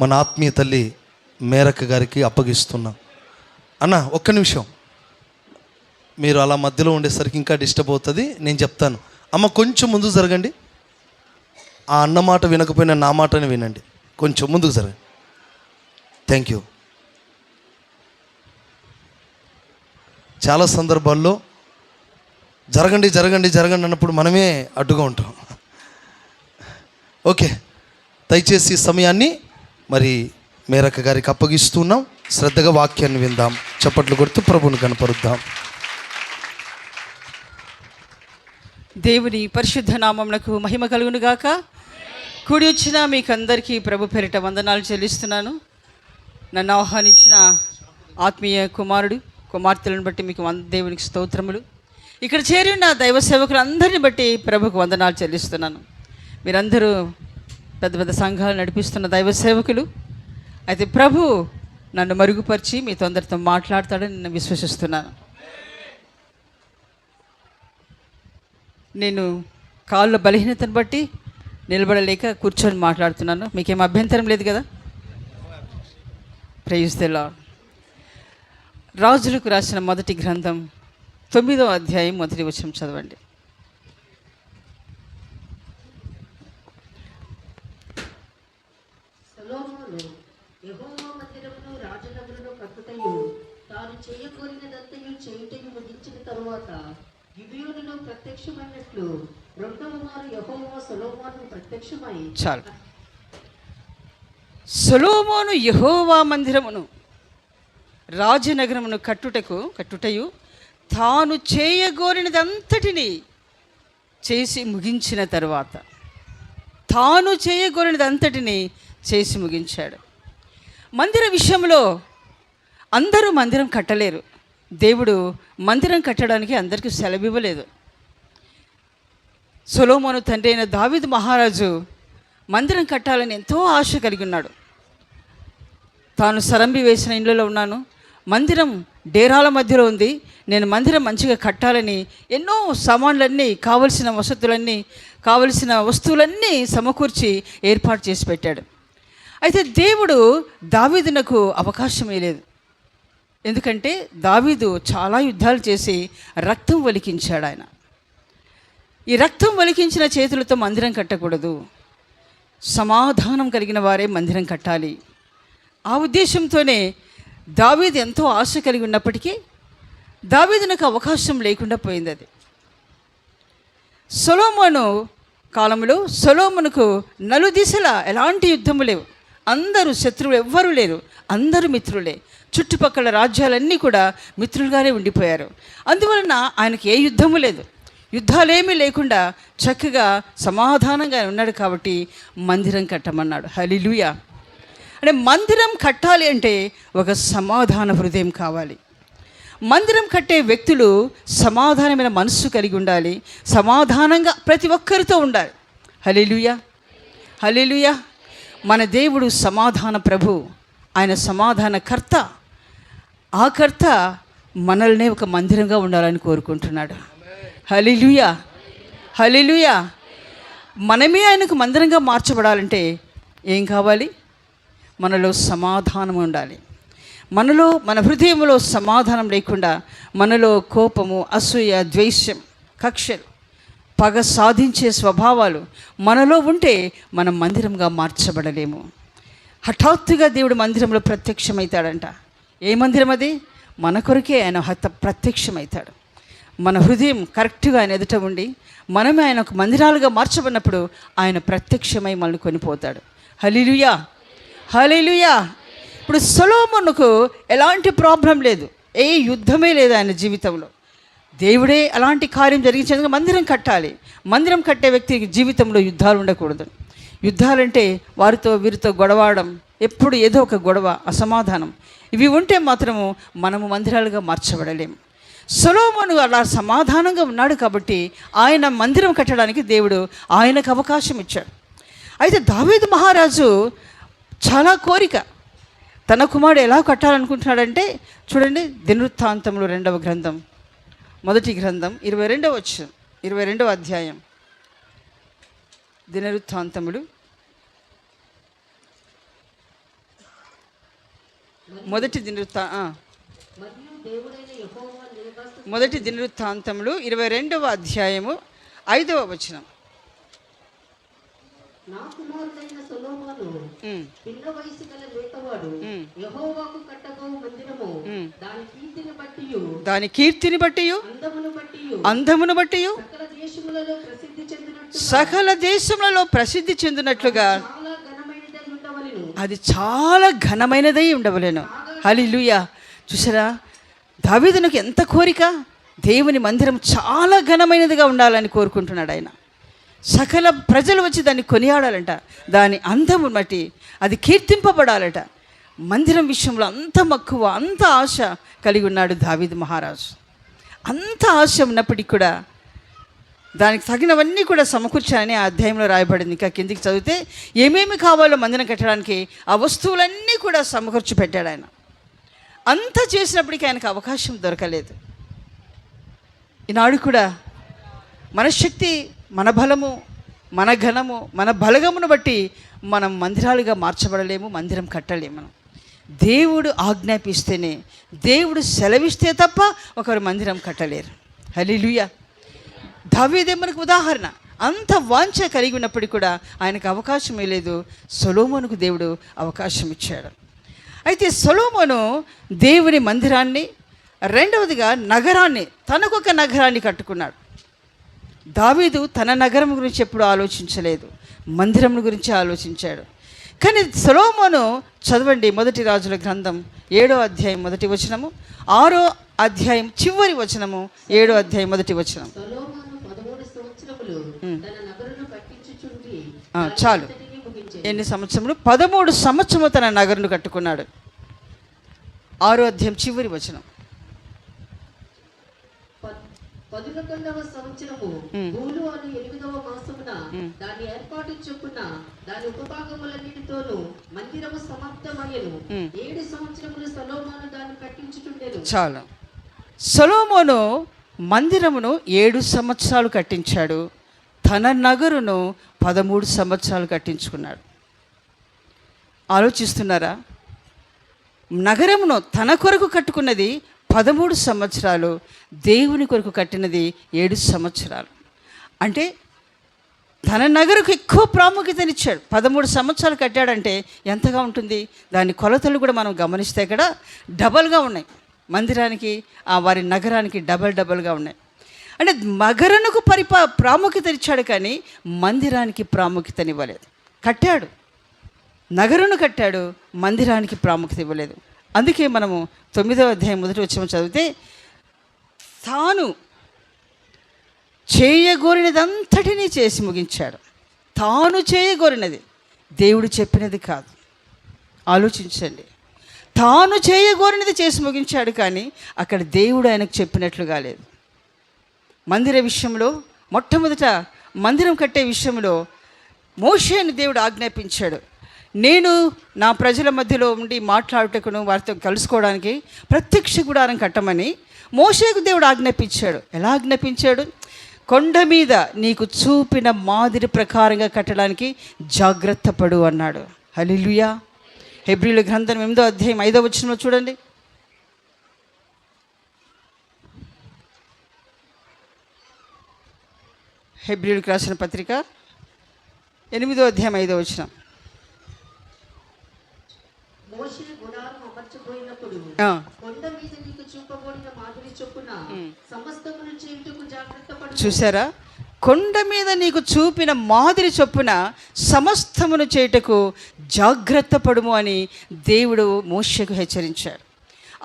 మన ఆత్మీయ తల్లి మేరక్క గారికి అప్పగిస్తున్నాం. అన్న ఒక్క నిమిషం, మీరు అలా మధ్యలో ఉండేసరికి ఇంకా డిస్టర్బ్ అవుతుంది. నేను చెప్తాను. అమ్మ కొంచెం ముందుకు జరగండి. ఆ అన్న మాట వినకపోయినా నా మాటని వినండి. కొంచెం ముందుకు జరగండి. Thank you. చాలా సందర్భాల్లో జరగండి జరగండి జరగండి అన్నప్పుడు మనమే అడ్డుగా ఉంటాం. ఓకే, దయచేసి సమయాన్ని మరి మేరక్క గారికి అప్పగిస్తున్నాం. శ్రద్ధగా వాక్యాన్ని విందాం. చప్పట్లు కొడుతూ ప్రభువుని కనపరుద్దాం. దేవుని పరిశుద్ధ నామమునకు మహిమ కలుగును గాక. కూడి వచ్చిన మీకు అందరికీ ప్రభు పేరిట వందనాలు చెల్లిస్తున్నాను. నన్ను ఆహ్వానించిన ఆత్మీయ కుమార్తెలను బట్టి మీకు దేవునికి స్తోత్రములు. ఇక్కడ చేరి ఉన్న దైవ సేవకులందరిని బట్టి ప్రభుకు వందనాలు చెల్లిస్తున్నాను. మీరందరూ పెద్ద పెద్ద సంఘాలు నడిపిస్తున్న దైవ సేవకులు. అయితే ప్రభు నన్ను మరుగుపరిచి మీతో అందరితో మాట్లాడతాడని నేను విశ్వసిస్తున్నాను. నేను కాళ్ళ బలహీనతను బట్టి నిలబడలేక కూర్చొని మాట్లాడుతున్నాను. మీకేం అభ్యంతరం లేదు కదా? Praise the Lord. రాజులకు రాసిన మొదటి గ్రంథం 9వ అధ్యాయం 1వ వచనం చదవండి. సొలొమోను యెహోవా మందిరమును రాజనగరును కట్టుటయు తాను చేయగోరినదంతయు చేయుటయు ముగించిన తరువాత గిబియోనులో ప్రత్యక్షమైనట్లు రెండవ మారు యెహోవా సొలొమోనుకు ప్రత్యక్షమై చాలు. సొలొమోను యెహోవా మందిరమును రాజనగరమును కట్టుటయు తాను చేయగోరినదంతటిని చేసి ముగించిన తరువాత చేసి ముగించాడు. మందిర విషయంలో అందరూ మందిరం కట్టలేరు. దేవుడు మందిరం కట్టడానికి అందరికీ సెలవివ్వలేదు. సొలొమోను తండ్రి అయిన దావీదు మహారాజు మందిరం కట్టాలని ఎంతో ఆశ కలిగి ఉన్నాడు. తాను సరంబి వేసిన ఇండ్లలో ఉన్నాను, మందిరం డేరాల మధ్యలో ఉంది, నేను మందిరం మంచిగా కట్టాలని ఎన్నో సామాన్లన్నీ కావలసిన వస్తువులన్నీ సమకూర్చి ఏర్పాటు చేసి పెట్టాడు. అయితే దేవుడు దావీదునకు అవకాశం ఇవ్వలేదు. ఎందుకంటే దావీదు చాలా యుద్ధాలు చేసి రక్తం ఒలికించాడు. ఆయన ఈ రక్తం ఒలికించిన చేతులతో మందిరం కట్టకూడదు, సమాధానం కలిగిన వారే మందిరం కట్టాలి. ఆ ఉద్దేశంతోనే దావీదు ఎంతో ఆశ కలిగి ఉన్నప్పటికీ దావీదునకు అవకాశం లేకుండా పోయింది. అది సొలొమోను కాలంలో సొలొమోనుకు నలుదిశలా ఎలాంటి యుద్ధము లేవు. అందరూ శత్రువులు ఎవ్వరూ లేరు, అందరూ మిత్రులే. చుట్టుపక్కల రాజ్యాలన్నీ కూడా మిత్రులుగానే ఉండిపోయారు. అందువలన ఆయనకి ఏ యుద్ధము లేదు, యుద్ధాలేమీ లేకుండా చక్కగా సమాధానంగా ఉన్నాడు. కాబట్టి మందిరం కట్టమన్నాడు. హల్లెలూయా. అంటే మందిరం కట్టాలి అంటే ఒక సమాధాన హృదయం కావాలి. మందిరం కట్టే వ్యక్తులు సమాధానమైన మనస్సు కలిగి ఉండాలి, సమాధానంగా ప్రతి ఒక్కరితో ఉండాలి. హల్లెలూయా, హల్లెలూయా. మన దేవుడు సమాధాన ప్రభు, ఆయన సమాధాన కర్త. ఆ కర్త మనల్ని ఒక మందిరంగా ఉండాలని కోరుకుంటున్నాడు. హల్లెలూయా, హల్లెలూయా. మనమే ఆయనకు మందిరంగా మార్చబడాలంటే ఏం కావాలి? మనలో సమాధానం ఉండాలి. మన హృదయంలో సమాధానం లేకుండా మనలో కోపము, అసూయ, ద్వేషం, కక్షలు, పగ సాధించే స్వభావాలు మనలో ఉంటే మనం మందిరంగా మార్చబడలేము. హఠాత్తుగా దేవుడు మందిరంలో ప్రత్యక్షమవుతాడంట. ఏ మందిరం అది? మన కొరకే ఆయన ప్రత్యక్షమవుతాడు. మన హృదయం కరెక్ట్గా ఆయన ఎదుట ఉండి మనమే ఆయన ఒక మందిరాలుగా మార్చబడినప్పుడు ఆయన ప్రత్యక్షమై మనల్ని కొనిపోతాడు. హల్లెలూయా, హల్లెలూయా. ఇప్పుడు సొలొమోనుకు ఎలాంటి ప్రాబ్లం లేదు, ఏ యుద్ధమే లేదు ఆయన జీవితంలో. దేవుడే అలాంటి కార్యం జరిగించేందుకు మందిరం కట్టాలి. మందిరం కట్టే వ్యక్తికి జీవితంలో యుద్ధాలు ఉండకూడదు. యుద్ధాలంటే వారితో వీరితో గొడవడం, ఎప్పుడు ఏదో ఒక గొడవ, అసమాధానం, ఇవి ఉంటే మాత్రము మనము మందిరాలుగా మార్చబడలేము. సొలొమోను అలా సమాధానంగా ఉన్నాడు కాబట్టి ఆయన మందిరం కట్టడానికి దేవుడు ఆయనకు అవకాశం ఇచ్చాడు. అయితే దావీదు మహారాజు చాలా కోరిక, తన కుమారుడు ఎలా కట్టాలనుకుంటున్నాడంటే చూడండి, దినవృత్తాంతములు 2వ గ్రంథం మొదటి గ్రంథం 22వ అధ్యాయం. దినవృత్తాంతములు మరియు దేవుడైన యెహోవా నివాస మొదటి దినవృత్తాంతములు 22వ అధ్యాయము 5వ వచనం. నా కుమారుడైన సొలొమోను పిన్న వయసు గల లేఖవాడు యెహోవాకు కట్టబో మందిరము దాని కీర్తిని బట్టి అందమును బట్టి సకల దేశములలో ప్రసిద్ధి చెందినట్లుగా అది చాలా ఘనమైనదై ఉండవలెను. హల్లెలూయా. చూసారా, దావీదునకు ఎంత కోరిక, దేవుని మందిరం చాలా ఘనమైనదిగా ఉండాలని కోరుకుంటున్నాడు ఆయన. సకల ప్రజలు వచ్చి దాన్ని కొనియాడాలంట, దాని అందము బట్టి అది కీర్తింపబడాలట. మందిరం విషయంలో అంత మక్కువ, అంత ఆశ కలిగి ఉన్నాడు దావీదు మహారాజు. అంత ఆశ ఉన్నప్పటికీ కూడా దానికి తగినవన్నీ కూడా సమకూర్చాలని ఆ అధ్యాయంలో రాయబడింది. ఇంకా కిందికి చదివితే ఏమేమి కావాలో మందిరం కట్టడానికి ఆ వస్తువులన్నీ కూడా సమకూర్చి పెట్టాడు ఆయన. అంత చేసినప్పటికీ ఆయనకు అవకాశం దొరకలేదు. ఈనాడు కూడా మన శక్తి, మన బలము, మన ఘనము, మన బలగమును బట్టి మనం మందిరాలుగా మార్చబడలేము, మందిరం కట్టలేము. మనం దేవుడు ఆజ్ఞాపిస్తేనే, దేవుడు సెలవిస్తే తప్ప ఒకరు మందిరం కట్టలేరు. హల్లెలూయా. దావీదే మనకు ఉదాహరణ. అంత వాంఛ కలిగి ఉన్నప్పటికీ కూడా ఆయనకు అవకాశమే లేదు. సొలొమోనుకు దేవుడు అవకాశం ఇచ్చాడు. అయితే సొలొమోను దేవుని మందిరాన్ని, రెండవదిగా నగరాన్ని, తనకొక నగరాన్ని కట్టుకున్నాడు. దావీదు తన నగరం గురించి ఎప్పుడు ఆలోచించలేదు, మందిరం గురించి ఆలోచించాడు. కానీ సొలొమోను చదవండి, మొదటి రాజుల గ్రంథం 7వ అధ్యాయం 1వ వచనము, 6వ అధ్యాయం చివరి వచనము, 7వ అధ్యాయం 1వ వచనం. చాలు, ఎన్ని సంవత్సరములు? 13 సంవత్సరములు తన నగరును కట్టుకున్నాడు. 6వ అధ్యాయం చివరి వచనం. 11వ సంవత్సరము బూలు అను 8వ మాసమున దాని ఏర్పాటు చొప్పున దాని ఉపభాగములన్నిటితోనూ మందిరము సమాప్తమయ్యెను. 7 సంవత్సరములు సొలొమోను దాన్ని కట్టించుచుండెను. చాలు. సొలొమోను మందిరమును 7 సంవత్సరాలు కట్టించాడు. తన నగరును 13 సంవత్సరాలు కట్టించుకున్నాడు. ఆలోచిస్తున్నారా? నగరమును తన కొరకు కట్టుకున్నది 13 సంవత్సరాలు, దేవుని కొరకు కట్టినది 7 సంవత్సరాలు. అంటే తన నగరకు ఎక్కువ ప్రాముఖ్యతనిచ్చాడు. 13 సంవత్సరాలు కట్టాడంటే ఎంతగా ఉంటుంది? దాని కొలతలు కూడా మనం గమనిస్తే కూడా డబల్గా ఉన్నాయి. మందిరానికి, వారి నగరానికి డబల్గా ఉన్నాయి. అంటే నగరముకు ప్రాముఖ్యతనిచ్చాడు, కానీ మందిరానికి ప్రాముఖ్యతనివ్వలేదు. కట్టాడు, నగరును కట్టాడు, మందిరానికి ప్రాముఖ్యత ఇవ్వలేదు. అందుకే మనము 9వ అధ్యాయం 1వ వచనం చదివితే, తాను చేయగోరినదంతటినీ చేసి ముగించాడు. తాను చేయగోరినది, దేవుడు చెప్పినది కాదు. ఆలోచించండి. తాను చేయగోరినది చేసి ముగించాడు, కానీ అక్కడ దేవుడు ఆయనకు చెప్పినట్లుగా లేదు. మందిర విషయంలో, మొట్టమొదట మందిరం కట్టే విషయంలో మోషేని దేవుడు ఆజ్ఞాపించాడు. నేను నా ప్రజల మధ్యలో ఉండి మాట్లాడుటకును, వారితో కలుసుకోవడానికి ప్రత్యక్ష గుడారం కట్టమని మోషేకు దేవుడు ఆజ్ఞాపించాడు. ఎలా ఆజ్ఞాపించాడు? కొండ మీద నీకు చూపిన మాదిరి ప్రకారంగా కట్టడానికి జాగ్రత్త పడు అన్నాడు. హల్లెలూయా. హెబ్రీయుల గ్రంథం 8వ అధ్యాయం 5వ వచనంలో చూడండి. హెబ్రీయులకు రాసిన పత్రిక 8వ అధ్యాయం 5వ వచనం. మోషే గుడారము అమర్చబోయినప్పుడు కొండ మీద నీకు చూపబడిన మాదిరి చొప్పున సమస్తమును చేయుటకు జాగ్రత్త పడు. చూసారా? కొండ మీద నీకు చూపిన మాదిరి చొప్పున సమస్తమును చేయుటకు జాగ్రత్త పడుము అని దేవుడు మోషేకు హెచ్చరించాడు.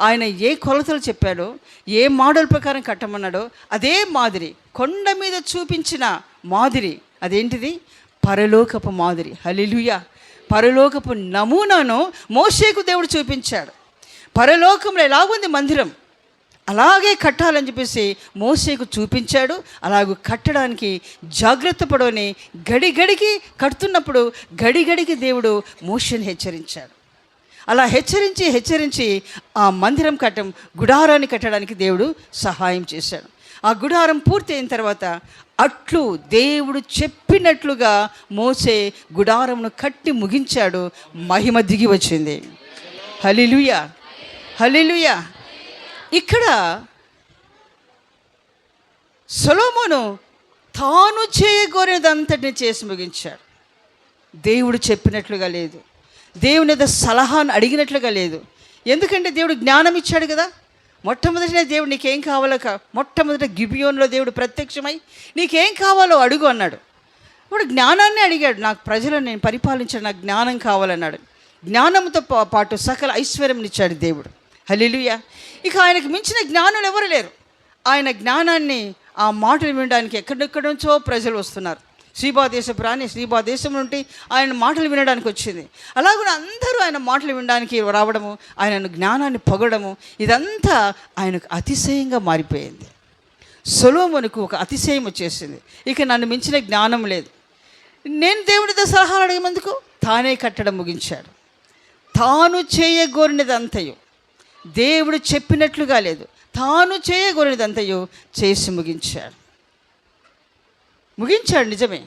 ఆయన ఏ కొలతలు చెప్పాడో, ఏ మోడల్ ప్రకారం కట్టమన్నాడో అదే మాదిరి, కొండ మీద చూపించిన మాదిరి, అదేంటిది? పరలోకపు మాదిరి. హల్లెలూయా. పరలోకపు నమూనాను మోషేకు దేవుడు చూపించాడు. పరలోకంలో ఎలాగుంది మందిరం, అలాగే కట్టాలని చెప్పేసి మోషేకు చూపించాడు. అలాగూ కట్టడానికి జాగ్రత్త పడవని గడిగడికి కడుతున్నప్పుడు గడిగడికి దేవుడు మోషేని హెచ్చరించాడు. అలా హెచ్చరించి ఆ మందిరం గుడారాన్ని కట్టడానికి దేవుడు సహాయం చేశాడు. ఆ గుడారం పూర్తి అయిన తర్వాత అట్లు దేవుడు చెప్పినట్లుగా మోసే గుడారమును కట్టి ముగించాడు. మహిమ దిగి వచ్చింది. హల్లెలూయా, హల్లెలూయా. ఇక్కడ సొలొమోను తాను చేయగోరినదంతటిని చేసి ముగించాడు. దేవుడు చెప్పినట్లుగా లేదు, దేవుని యొక్క సలహాను అడిగినట్లుగా లేదు. ఎందుకంటే దేవుడు జ్ఞానం ఇచ్చాడు కదా. మొట్టమొదటినే దేవుడు నీకేం కావాలో మొట్టమొదట గిబియోన్లో దేవుడు ప్రత్యక్షమై నీకేం కావాలో అడుగు అన్నాడు. ఇప్పుడు జ్ఞానాన్ని అడిగాడు. నాకు ప్రజలను నేను పరిపాలించాను, నాకు జ్ఞానం కావాలన్నాడు. జ్ఞానంతో పాటు సకల ఐశ్వర్యం ఇచ్చాడు దేవుడు. హల్లెలూయా. ఇక ఆయనకు మించిన జ్ఞానులు ఎవరు లేరు. ఆయన జ్ఞానాన్ని, ఆ మాటలు వినడానికి ఎక్కడెక్కడి నుంచో ప్రజలు వస్తున్నారు. శ్రీబా దేశపు రాణి శ్రీబా దేశం నుండి ఆయన మాటలు వినడానికి వచ్చింది. అలాగే అందరూ ఆయన మాటలు వినడానికి రావడము, ఆయనను జ్ఞానాన్ని పొగడము, ఇదంతా ఆయనకు అతిశయంగా మారిపోయింది. సొలొమోనుకు ఒక అతిశయం వచ్చేసింది. ఇక నన్ను మించిన జ్ఞానం లేదు. నేను దేవుడితో సలహాలు అడిగేందుకు తానే కట్టడం ముగించాడు. తాను చేయగోరినదంతయు, దేవుడు చెప్పినట్లుగా లేదు, తాను చేయగోరినదంతయు చేసి ముగించాడు. నిజమే.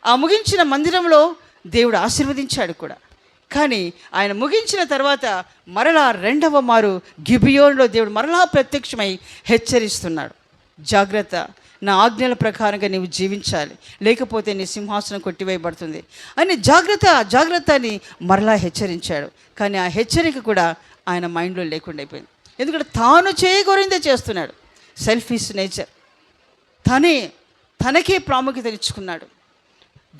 ఆ ముగించిన మందిరంలో దేవుడు ఆశీర్వదించాడు కూడా. కానీ ఆయన ముగించిన తర్వాత మరలా రెండవ మారు గిబియోనులో దేవుడు మరలా ప్రత్యక్షమై హెచ్చరిస్తున్నాడు. జాగ్రత్త, నా ఆజ్ఞల ప్రకారంగా నీవు జీవించాలి, లేకపోతే నీ సింహాసనం కొట్టివేయబడుతుంది అని జాగ్రత్త అని మరలా హెచ్చరించాడు. కానీ ఆ హెచ్చరిక కూడా ఆయన మైండ్లో లేకుండా అయిపోయింది. ఎందుకంటే తాను చేయగోరిందే చేస్తున్నాడు. Selfish nature. తనకే ప్రాముఖ్యతనిచ్చుకున్నాడు.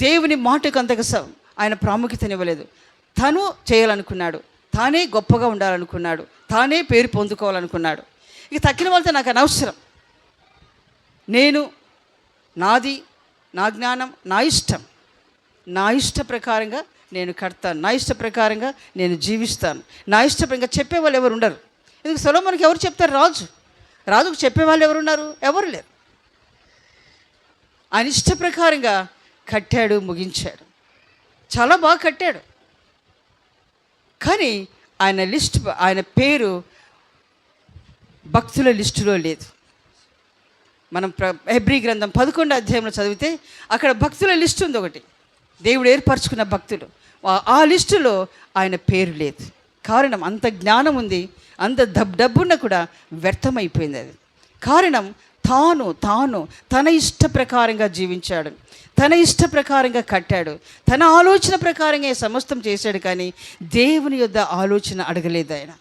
దేవుని మాటకు అంతగా ఆయన ప్రాముఖ్యతనివ్వలేదు. తను చేయాలనుకున్నాడు, తానే గొప్పగా ఉండాలనుకున్నాడు, తానే పేరు పొందుకోవాలనుకున్నాడు. ఇక తక్కిన వాళ్ళతో నాకు అనవసరం, నేను, నాది, నా జ్ఞానం, నా ఇష్ట ప్రకారంగా నేను కడతాను, నా ఇష్ట ప్రకారంగా నేను జీవిస్తాను, నా ఇష్టంగా చెప్పేవాళ్ళు ఎవరు ఉండరు. ఎందుకు సొలొమోనుకి ఎవరు చెప్తారు? రాజుకు చెప్పేవాళ్ళు ఎవరున్నారు? ఎవరు లేరు. ఆయన ఇష్ట ప్రకారంగా కట్టాడు, ముగించాడు. చాలా బాగా కట్టాడు. కానీ ఆయన పేరు భక్తుల లిస్టులో లేదు. మనం హెబ్రీ గ్రంథం 11వ అధ్యాయంలో చదివితే అక్కడ భక్తుల లిస్టు ఉంది ఒకటి. దేవుడు ఏర్పరచుకున్న భక్తులు, ఆ లిస్టులో ఆయన పేరు లేదు. కారణం, అంత జ్ఞానం ఉంది, అంత డబ్బున్న కూడా వ్యర్థమైపోయింది. అది కారణం, తాను తన ఇష్ట ప్రకారంగా జీవించాడు, తన ఇష్ట ప్రకారంగా కట్టాడు, తన ఆలోచన ప్రకారంగా సమస్తం చేశాడు. కానీ దేవుని యొద్ద ఆలోచన అడగలేదు. ఆయన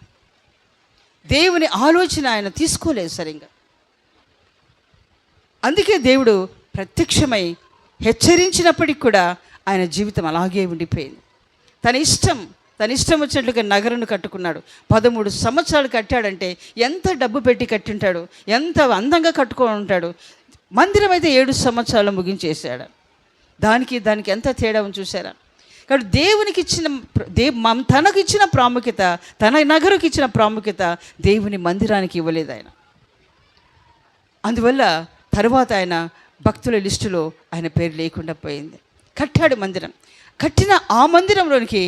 దేవుని ఆలోచన ఆయన తీసుకోలేదు సరిగ్గా. అందుకే దేవుడు ప్రత్యక్షమై హెచ్చరించినప్పటికి కూడా ఆయన జీవితం అలాగే ఉండిపోయింది. తన ఇష్టం వచ్చినట్లుగా నగరును కట్టుకున్నాడు. 13 సంవత్సరాలు కట్టాడంటే ఎంత డబ్బు పెట్టి కట్టింటాడు, ఎంత అందంగా కట్టుకొని ఉంటాడు. మందిరం అయితే 7 సంవత్సరాలు ముగించేశాడు. దానికి ఎంత తేడా చూసారా? కాబట్టి దేవునికి తనకు ఇచ్చిన ప్రాముఖ్యత, తన నగరుకి ఇచ్చిన ప్రాముఖ్యత దేవుని మందిరానికి ఇవ్వలేదు ఆయన. అందువల్ల తర్వాత ఆయన భక్తుల లిస్టులో ఆయన పేరు లేకుండా పోయింది. కట్టాడు మందిరం. కట్టిన ఆ మందిరంలోనికి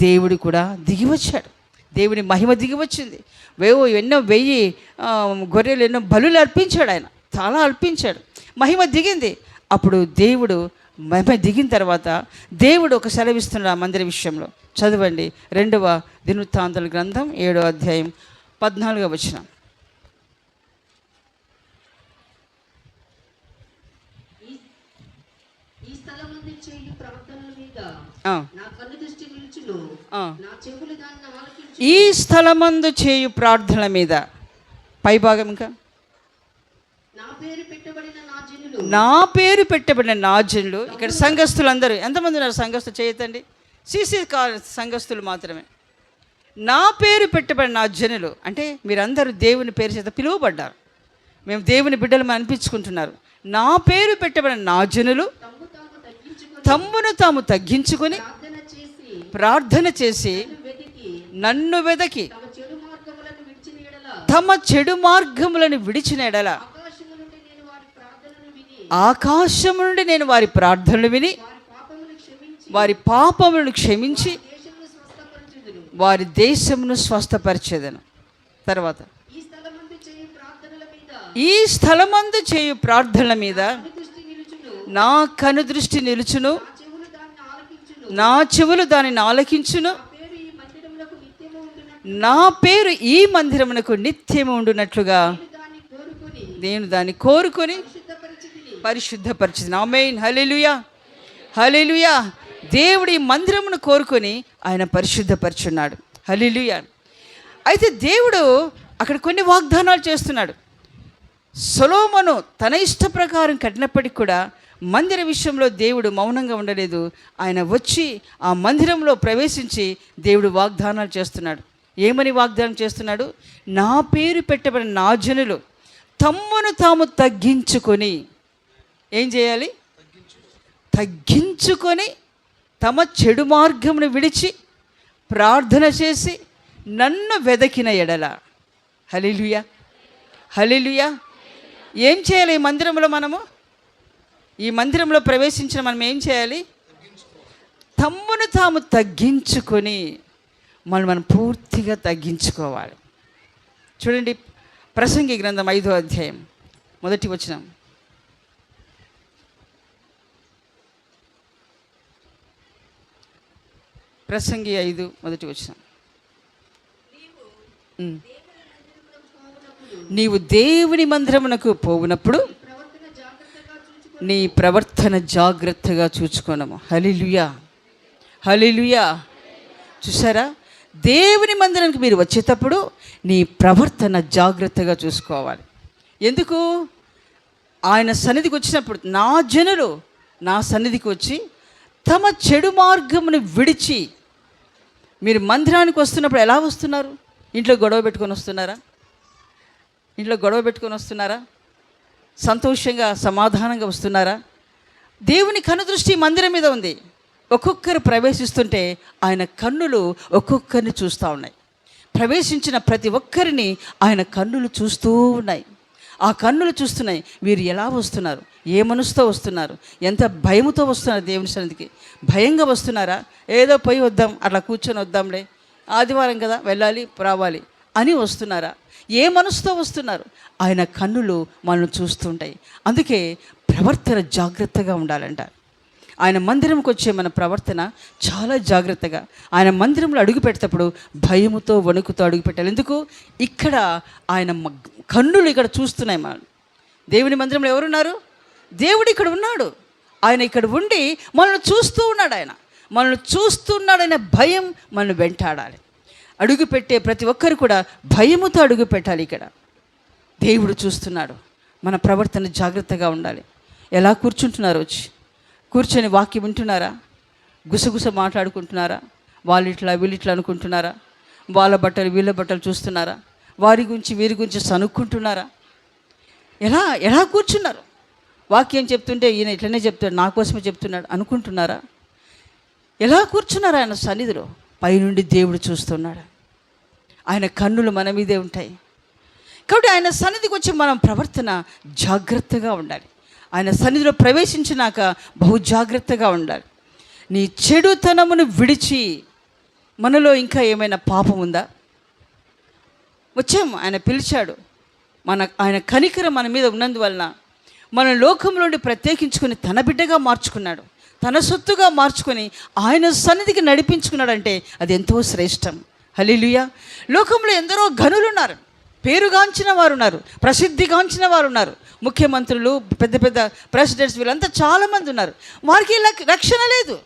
దేవుడు కూడా దిగివచ్చాడు. దేవుని మహిమ దిగివచ్చింది. ఎన్నో 1000 గొర్రెలు, ఎన్నో బలులు అర్పించాడు. ఆయన చాలా అర్పించాడు. మహిమ దిగింది. అప్పుడు దేవుడు మహిమ దిగిన తర్వాత దేవుడు ఒక సెలవిస్తున్నాడు ఆ మందిర విషయంలో. చదవండి 2వ దినవృత్తాంతాల గ్రంథం 7వ అధ్యాయం 14వ వచనం. ఈ స్థలమందు చేయు ప్రార్థనల మీద పైభాగం ఇంకా నా పేరు పెట్టబడిన నా జనులు. ఇక్కడ సంఘస్థులందరూ ఎంతమంది ఉన్నారు? సంఘస్థులు చేయతండి. సిసి సంఘస్థులు మాత్రమే. నా పేరు పెట్టబడిన నా జనులు అంటే మీరందరూ దేవుని పేరు చేత పిలువబడ్డారు. మేము దేవుని బిడ్డలు అనిపించుకుంటున్నారు. నా పేరు పెట్టబడిన నా జనులు తమ్మును తాము తగ్గించుకొని ప్రార్థన చేసి నన్ను వెదకి తమ చెడు మార్గములను విడిచిన ఎడల ఆకాశము నుండి నేను వారి ప్రార్థనలు విని వారి పాపములను క్షమించి వారి దేశమును స్వస్థపరిచేదను. తర్వాత ఈ స్థలమందు చేయు ప్రార్థనల మీద నా కనుదృష్టి నిలుచును, నా చెవులు దానిని ఆలకించును, నా పేరు ఈ మందిరమునకు నిత్యము ఉండునట్లుగా నేను దాన్ని కోరుకొని పరిశుద్ధపరిచింది. ఆమేన్. హల్లెలూయా, హల్లెలూయా. దేవుడు ఈ మందిరమును కోరుకొని ఆయన పరిశుద్ధపరిచున్నాడు. హల్లెలూయా. అయితే దేవుడు అక్కడ కొన్ని వాగ్దానాలు చేస్తున్నాడు. సొలొమోను తన ఇష్ట ప్రకారం కట్టినప్పటికి కూడా మందిర విషయంలో దేవుడు మౌనంగా ఉండలేదు. ఆయన వచ్చి ఆ మందిరంలో ప్రవేశించి దేవుడు వాగ్దానాలు చేస్తున్నాడు. ఏమని వాగ్దానం చేస్తున్నాడు? నా పేరు పెట్టబడిన నా జనులు తమ్మును తాము తగ్గించుకొని ఏం చేయాలి? తగ్గించుకొని తమ చెడు మార్గమును విడిచి ప్రార్థన చేసి నన్ను వెదకిన ఎడల. హల్లెలూయా, హల్లెలూయా. ఏం చేయాలి? ఈ మందిరంలో మనము, ఈ మందిరంలో ప్రవేశించిన మనం ఏం చేయాలి? తమ్మును తాము తగ్గించుకొని మనం పూర్తిగా తగ్గించుకోవాలి. చూడండి, ప్రసంగి గ్రంథం 5వ అధ్యాయం 1వ వచనం. ప్రసంగి 5:1 వచనం. నీవు దేవుని మందిరమునకు పోవునప్పుడు నీ ప్రవర్తన జాగ్రత్తగా చూచుకోనము. హల్లెలూయా, హల్లెలూయా. చూసారా, దేవుని మందిరానికి మీరు వచ్చేటప్పుడు నీ ప్రవర్తన జాగ్రత్తగా చూసుకోవాలి. ఎందుకు? ఆయన సన్నిధికి వచ్చినప్పుడు నా జనులు నా సన్నిధికి వచ్చి తమ చెడు మార్గమును విడిచి. మీరు మందిరానికి వస్తున్నప్పుడు ఎలా వస్తున్నారు? ఇంట్లో గొడవ పెట్టుకొని వస్తున్నారా? ఇంట్లో గొడవ పెట్టుకొని వస్తున్నారా? సంతోషంగా సమాధానంగా వస్తున్నారా? దేవుని కనుదృష్టి మందిరం మీద ఉంది. ఒక్కొక్కరు ప్రవేశిస్తుంటే ఆయన కన్నులు ఒక్కొక్కరిని చూస్తూ ఉన్నాయి. ప్రవేశించిన ప్రతి ఒక్కరిని ఆయన కన్నులు చూస్తూ ఉన్నాయి. ఆ కన్నులు చూస్తున్నాయి. వీరు ఎలా వస్తున్నారు? ఏ మనసుతో వస్తున్నారు? ఎంత భయముతో వస్తున్నారు దేవుని సన్నిధికి? భయంగా వస్తున్నారా? ఏదో పోయి వద్దాం, అట్లా కూర్చొని వద్దాంలే, ఆదివారం కదా వెళ్ళాలి రావాలి అని వస్తున్నారా? ఏ మనసుతో వస్తున్నారు? ఆయన కన్నులు మనల్ని చూస్తుంటాయి. అందుకే ప్రవర్తన జాగ్రత్తగా ఉండాలంట. ఆయన మందిరంకి వచ్చే మన ప్రవర్తన చాలా జాగ్రత్తగా. ఆయన మందిరంలో అడుగు పెట్టేటప్పుడు భయముతో వణుకుతో అడుగు పెట్టాలి. ఎందుకు? ఇక్కడ ఆయన కన్నులు ఇక్కడ చూస్తున్నాయి మనం. దేవుని మందిరంలో ఎవరున్నారు? దేవుడు ఇక్కడ ఉన్నాడు. ఆయన ఇక్కడ ఉండి మనల్ని చూస్తూ ఉన్నాడు. ఆయన మనల్ని చూస్తున్నాడనే భయం మనల్ని వెంటాడాలి. అడుగు పెట్టే ప్రతి ఒక్కరు కూడా భయముతో అడుగు పెట్టాలి. ఇక్కడ దేవుడు చూస్తున్నాడు. మన ప్రవర్తన జాగ్రత్తగా ఉండాలి. ఎలా కూర్చుంటున్నారు? వచ్చి కూర్చొని వాక్యం వింటున్నారా? గుసగుస మాట్లాడుకుంటున్నారా? వాళ్ళు ఇట్లా వీళ్ళు ఇట్లా అనుకుంటున్నారా? వాళ్ళ బట్టలు వీళ్ళ బట్టలు చూస్తున్నారా? వారి గురించి వీరి గురించి సనుక్కుంటున్నారా? ఎలా కూర్చున్నారు? వాక్యం చెప్తుంటే ఈయన ఇట్లనే చెప్తాడు, నా కోసమే చెప్తున్నాడు అనుకుంటున్నారా? ఎలా కూర్చున్నారు ఆయన సన్నిధిలో? పైనుండి దేవుడు చూస్తున్నాడు. ఆయన కన్నులు మన మీదే ఉంటాయి. కాబట్టి ఆయన సన్నిధికి వచ్చి మనం ప్రవర్తన జాగ్రత్తగా ఉండాలి. ఆయన సన్నిధిలో ప్రవేశించినాక బహు జాగ్రత్తగా ఉండాలి. నీ చెడుతనమును విడిచి. మనలో ఇంకా ఏమైనా పాపం ఉందా? వచ్చాము, ఆయన పిలిచాడు. ఆయన కనికరం మన మీద ఉన్నందువలన మన లోకంలో నుండి ప్రత్యేకించుకొని తన బిడ్డగా మార్చుకున్నాడు. తన సొత్తుగా మార్చుకొని ఆయన సన్నిధికి నడిపించుకున్నాడంటే అది ఎంతో శ్రేష్టం. హల్లెలూయా. లోకంలో ఎందరో ఘనులు ఉన్నారు, పేరుగాంచిన వారు ఉన్నారు, ప్రసిద్ధిగాంచిన వారు ఉన్నారు, ముఖ్యమంత్రులు, పెద్ద పెద్ద ప్రెసిడెంట్స్, వీళ్ళంతా చాలామంది ఉన్నారు. వారికి రక్షణ లేదు.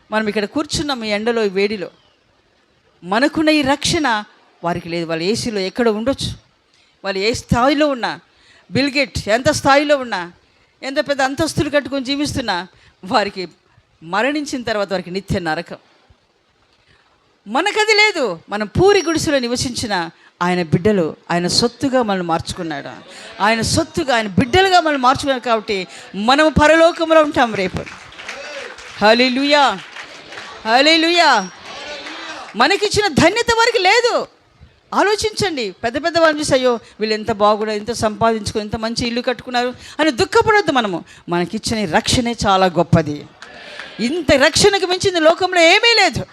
మనం ఇక్కడ కూర్చున్నాం ఈ ఎండలో, ఈ వేడిలో. మనకున్న ఈ రక్షణ వారికి లేదు. వాళ్ళు ఏసీలో ఎక్కడ ఉండొచ్చు. వాళ్ళు ఏ స్థాయిలో ఉన్నా, బిల్గేట్ ఎంత స్థాయిలో ఉన్నా, ఎంత పెద్ద అంతస్తులు కట్టుకొని జీవిస్తున్నా, వారికి మరణించిన తర్వాత వారికి నిత్య నరకం. మనకది లేదు. మనం పూరి గుడిసెలో నివసించిన ఆయన బిడ్డలు, ఆయన సొత్తుగా మనల్ని మార్చుకున్నాడు. ఆయన సొత్తుగా, ఆయన బిడ్డలుగా మనల్ని మార్చుకున్నాడు. కాబట్టి మనం పరలోకంలో ఉంటాం రేపు. హల్లెలూయా, హల్లెలూయా. మనకిచ్చిన ధన్యత వారికి లేదు. ఆలోచించండి. పెద్ద పెద్ద వాళ్ళు చూసి అయ్యో వీళ్ళు ఎంత బాగున్నారు, ఎంత సంపాదించుకొని ఎంత మంచి ఇల్లు కట్టుకున్నారు అని దుఃఖపడొద్దు. మనకిచ్చిన రక్షణే చాలా గొప్పది. ఇంత రక్షణకు మించింది లోకంలో ఏమీ లేదు.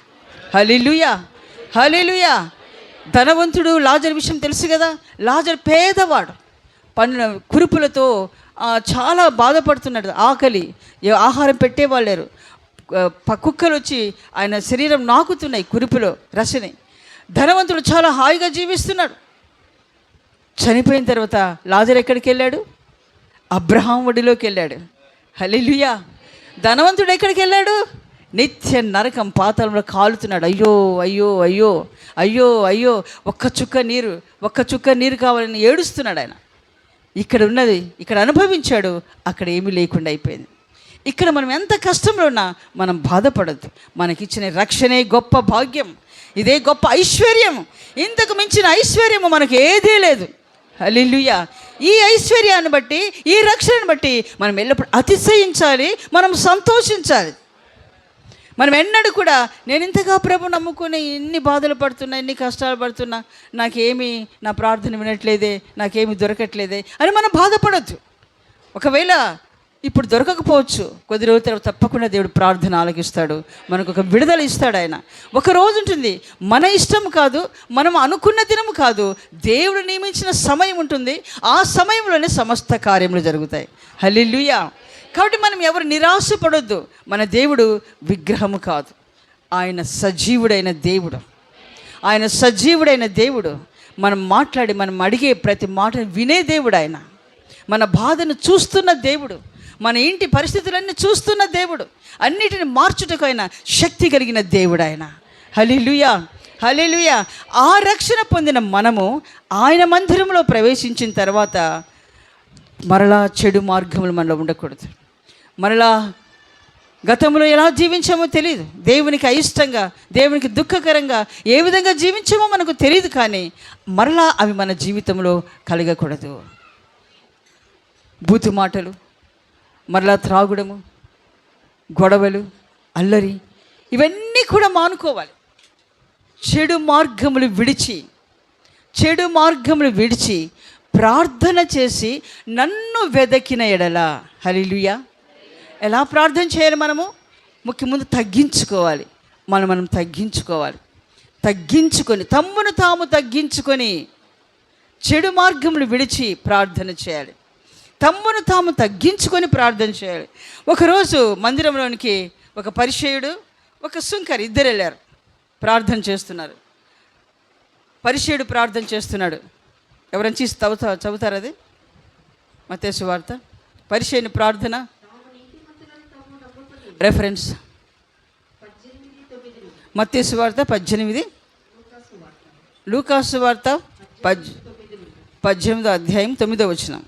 హల్లెలూయా, హల్లెలూయా. ధనవంతుడు లాజరు విషయం తెలుసు కదా. లాజరు పేదవాడు, కురుపులతో చాలా బాధపడుతున్నాడు. ఆకలి, ఆహారం పెట్టేవాళ్ళు లేరు. కుక్కలు వచ్చి ఆయన శరీరం నాకుతున్నాయి కురుపులో రసని. ధనవంతుడు చాలా హాయిగా జీవిస్తున్నాడు. చనిపోయిన తర్వాత లాజరు ఎక్కడికి వెళ్ళాడు? అబ్రహాం ఒడిలోకి వెళ్ళాడు. హల్లెలూయా. ధనవంతుడు ఎక్కడికి వెళ్ళాడు? నిత్య నరకం పాతాళంలో కాలుతున్నాడు. అయ్యో అయ్యో అయ్యో అయ్యో అయ్యో, ఒక్క చుక్క నీరు కావాలని ఏడుస్తున్నాడు ఆయన. ఇక్కడ ఉన్నది ఇక్కడ అనుభవించాడు, అక్కడ ఏమీ లేకుండా అయిపోయింది. ఇక్కడ మనం ఎంత కష్టంలో ఉన్నా మనం బాధపడద్దు. మనకిచ్చిన రక్షణే గొప్ప భాగ్యం, ఇదే గొప్ప ఐశ్వర్యం. ఇంతకు మించిన ఐశ్వర్యము మనకు ఏదీ లేదు. హల్లెలూయా. ఈ ఐశ్వర్యాన్ని బట్టి, ఈ రక్షణను బట్టి మనం ఎల్లప్పుడూ అతిశయించాలి, మనం సంతోషించాలి. మనం ఎన్నడూ కూడా నేను ఇంతగా ప్రభు నమ్ముకుని ఇన్ని బాధలు పడుతున్నా, ఇన్ని కష్టాలు పడుతున్నా, నాకేమీ నా ప్రార్థన వినట్లేదే, నాకేమీ దొరకట్లేదే అని మనం బాధపడద్దు. ఒకవేళ ఇప్పుడు దొరకకపోవచ్చు, కొద్ది రోజుల తర్వాత తప్పకుండా దేవుడు ప్రార్థన ఆలకిస్తాడు, మనకు ఒక విడుదల ఇస్తాడు. ఆయన ఒక రోజు ఉంటుంది, మన ఇష్టం కాదు, మనం అనుకున్న దినము కాదు, దేవుడు నియమించిన సమయం ఉంటుంది. ఆ సమయంలోనే సమస్త కార్యములు జరుగుతాయి. హల్లెలూయా. కాబట్టి మనం ఎవరు నిరాశపడొద్దు. మన దేవుడు విగ్రహము కాదు, ఆయన సజీవుడైన దేవుడు. ఆయన సజీవుడైన దేవుడు. మనం మాట్లాడి మనం అడిగే ప్రతి మాటను వినే దేవుడు ఆయన. మన బాధను చూస్తున్న దేవుడు, మన ఇంటి పరిస్థితులన్నీ చూస్తున్న దేవుడు, అన్నిటిని మార్చుటకు ఆయన శక్తి కలిగిన దేవుడు ఆయన. హల్లెలూయా. హల్లెలూయా. ఆ రక్షణ పొందిన మనము ఆయన మందిరంలో ప్రవేశించిన తర్వాత మరలా చెడు మార్గములు మనలో ఉండకూడదు. మరలా గతంలో ఎలా జీవించామో తెలియదు, దేవునికి అయిష్టంగా, దేవునికి దుఃఖకరంగా ఏ విధంగా జీవించామో మనకు తెలియదు. కానీ మరలా అవి మన జీవితంలో కలగకూడదు. బూతు మాటలు, మరలా త్రాగుడము, గొడవలు, అల్లరి, ఇవన్నీ కూడా మానుకోవాలి. చెడు మార్గములు విడిచి ప్రార్థన చేసి నన్ను వెదకిన ఎడల. హల్లెలూయా. ఎలా ప్రార్థన చేయాలి? మనము ముందు తగ్గించుకోవాలి. మనం తగ్గించుకోవాలి. తమ్మును తాము తగ్గించుకొని చెడు మార్గములు విడిచి ప్రార్థన చేయాలి. తమ్మును తాము తగ్గించుకొని ప్రార్థన చేయాలి. ఒకరోజు మందిరంలోనికి ఒక పరిసయ్యుడు, ఒక సుంకరి ఇద్దరు వెళ్ళారు, ప్రార్థన చేస్తున్నారు. పరిసయ్యుడు ప్రార్థన చేస్తున్నాడు. ఎవరైనా తీసి చదువుతారు అది మత్తయి సువార్త. పరిసయ్యుని ప్రార్థన రెఫరెన్స్ మత్తయి సువార్త 18, లూకాసు సువార్త 18వ అధ్యాయం 9వ వచనం.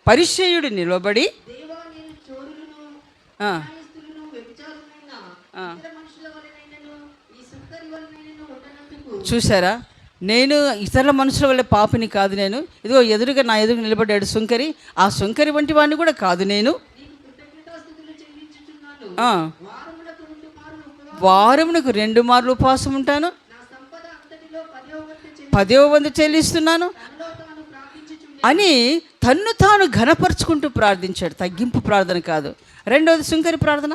పరిసయ్యుడు నిలబడి చూసారా, నేను ఇతరుల మనుషుల వల్ల పాపిని కాదు, నేను ఇదిగో నా ఎదురు నిలబడ్డాడు సుంకరి, ఆ సుంకరి వంటి వాడిని కూడా కాదు నేను. వారమునకు 2 మార్లు ఉపవాసం ఉంటాను, 10వ వంతు చెల్లిస్తున్నాను అని తన్ను తాను ఘనపరుచుకుంటూ ప్రార్థించాడు. తగ్గింపు ప్రార్థన కాదు. రెండవది సుంకరి ప్రార్థన,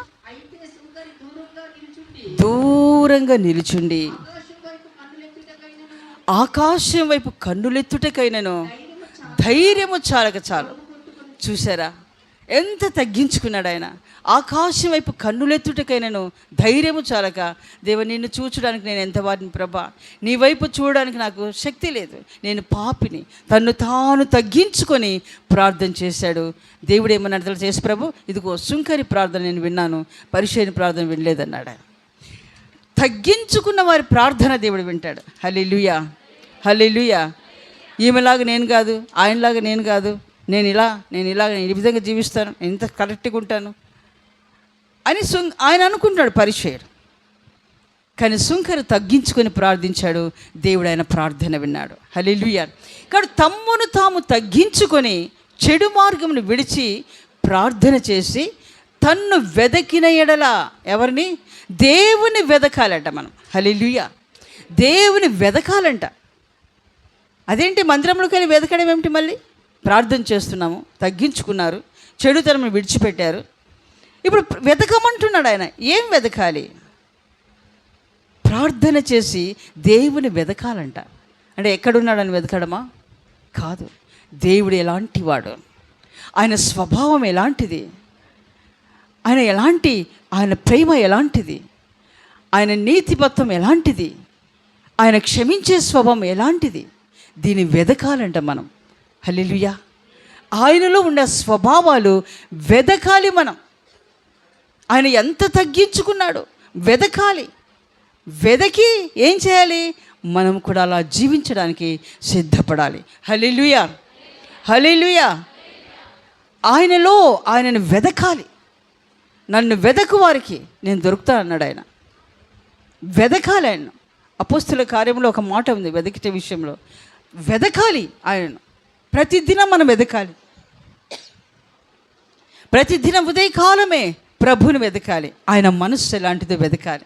దూరంగా నిలుచుండి ఆకాశం వైపు కన్నులెత్తుటకైనను ధైర్యము చాలు. చూసారా ఎంత తగ్గించుకున్నాడు ఆయన. ఆకాశం వైపు కన్నులెత్తుటకైనను ధైర్యము చాలక, దేవ నిన్ను చూచడానికి నేను ఎంత వాడిని ప్రభా, నీ వైపు చూడడానికి నాకు శక్తి లేదు, నేను పాపిని. తన్ను తాను తగ్గించుకొని ప్రార్థన చేశాడు. దేవుడు ఏమన్నా చేసి ప్రభు, ఇదిగో సుంకరి ప్రార్థన నేను విన్నాను, పరిసయ్యుని ప్రార్థన వినలేదన్నాడు. తగ్గించుకున్న వారి ప్రార్థన దేవుడు వింటాడు. హల్లెలూయా. హల్లెలూయా. ఈమెలాగా నేను కాదు, ఆయనలాగా నేను కాదు, నేను ఈ విధంగా జీవిస్తాను, నేను ఇంత కరెక్ట్గా ఉంటాను అని ఆయన అనుకుంటాడు పరిసయ్యుడు. కానీ సుంకరు తగ్గించుకొని ప్రార్థించాడు, దేవుడు ఆయన ప్రార్థన విన్నాడు. హల్లెలూయా. కాబట్టి తమ్మును తాము తగ్గించుకొని చెడు మార్గమును విడిచి ప్రార్థన చేసి తన్ను వెదకిన ఎడల, ఎవరిని? దేవుని వెదకాలంట మనం. హల్లెలూయా. దేవుని వెదకాలంట. అదేంటి మందిరంలోకి వెళ్ళి వెదకడం ఏమిటి? మళ్ళీ ప్రార్థన చేస్తున్నాము, తగ్గించుకున్నారు, చెడుతనము విడిచిపెట్టారు, ఇప్పుడు వెతకమంటున్నాడు ఆయన. ఏం వెతకాలి? ప్రార్థన చేసి దేవుని వెతకాలంట. అంటే ఎక్కడున్నాడని వెతకడమా? కాదు. దేవుడు ఎలాంటి వాడు, ఆయన స్వభావం ఎలాంటిది, ఆయన ప్రేమ ఎలాంటిది, ఆయన నీతిమత్వం ఎలాంటిది, ఆయన క్షమించే స్వభావం ఎలాంటిది, దీన్ని వెదకాలంట మనం. హల్లెలూయా. ఆయనలో ఉండే స్వభావాలు వెదకాలి మనం. ఆయన ఎంత తగ్గించుకున్నాడు, వెదకాలి. వెదకి ఏం చేయాలి? మనం కూడా అలా జీవించడానికి సిద్ధపడాలి. హల్లెలూయా, హల్లెలూయా. ఆయనను వెదకాలి. నన్ను వెదకు వారికి నేను దొరుకుతా అన్నాడు ఆయన. వెదకాలి ఆయన. అపోస్తుల కార్యంలో ఒక మాట ఉంది వెదకితే విషయంలో. వెదకాలి ఆయనను. ప్రతిదినం మనం వెదకాలి. ప్రతిదినం ఉదయకాలమే ప్రభువుని వెదకాలి. ఆయన మనస్సు ఎలాంటిదో వెదకాలి.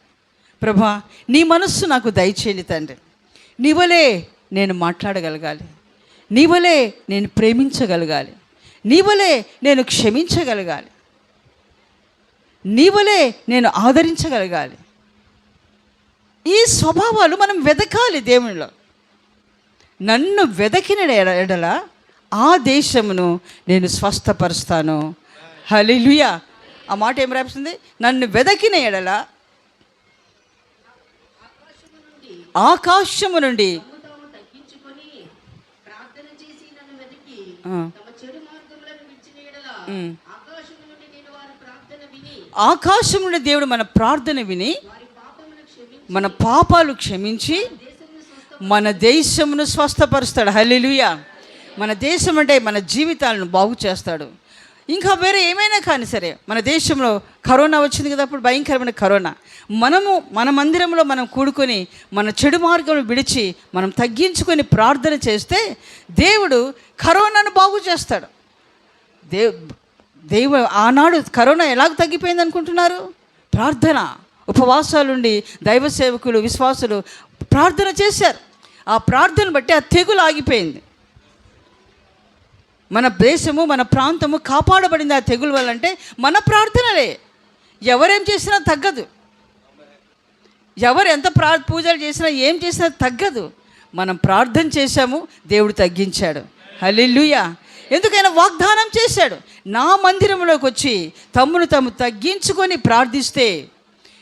ప్రభా, నీ మనస్సు నాకు దయచేయి తండ్రి. నీ వలే నేను మాట్లాడగలగాలి, నీ వలే నేను ప్రేమించగలగాలి, నీ వలే నేను క్షమించగలగాలి, నీ వలే నేను ఆదరించగలగాలి. ఈ స్వభావాలు మనం వెదకాలి దేవునిలో. నన్ను వెదకిన ఎడల ఆ దేశమును నేను స్వస్థపరుస్తాను. హల్లెలూయా. ఆ మాట ఏం రాస్తుంది? నన్ను వెదకిన ఎడల ఆకాశము నుండి ఆకాశం నుండి దేవుడు మన ప్రార్థన విని మన పాపాలు క్షమించి మన దేశమును స్వస్థపరుస్తాడు. హల్లెలూయా. మన దేశం అంటే మన జీవితాలను బాగు చేస్తాడు. ఇంకా వేరే ఏమైనా కానీ సరే, మన దేశంలో కరోనా వచ్చింది కదా, అప్పుడు భయంకరమైన కరోనా. మన మందిరంలో మనం కూడుకొని మన చెడు మార్గంలో విడిచి మనం తగ్గించుకొని ప్రార్థన చేస్తే దేవుడు కరోనాను బాగు చేస్తాడు. ఆనాడు కరోనా ఎలాగ తగ్గిపోయింది అనుకుంటున్నారు? ప్రార్థన, ఉపవాసాలుండి దైవ సేవకులు, విశ్వాసులు ప్రార్థన చేశారు. ఆ ప్రార్థన బట్టి ఆ తెగులు ఆగిపోయింది. మన దేశము, మన ప్రాంతము కాపాడబడింది ఆ తెగులు వల్ల. అంటే మన ప్రార్థనలే. ఎవరేం చేసినా తగ్గదు, ఎవరు ఎంత పూజలు చేసినా ఏం చేసినా తగ్గదు. మనం ప్రార్థన చేశాము, దేవుడు తగ్గించాడు. హల్లెలూయా. ఎందుకైనా వాగ్దానం చేశాడు, నా మందిరంలోకి వచ్చి తమ్మును తాము తగ్గించుకొని ప్రార్థిస్తే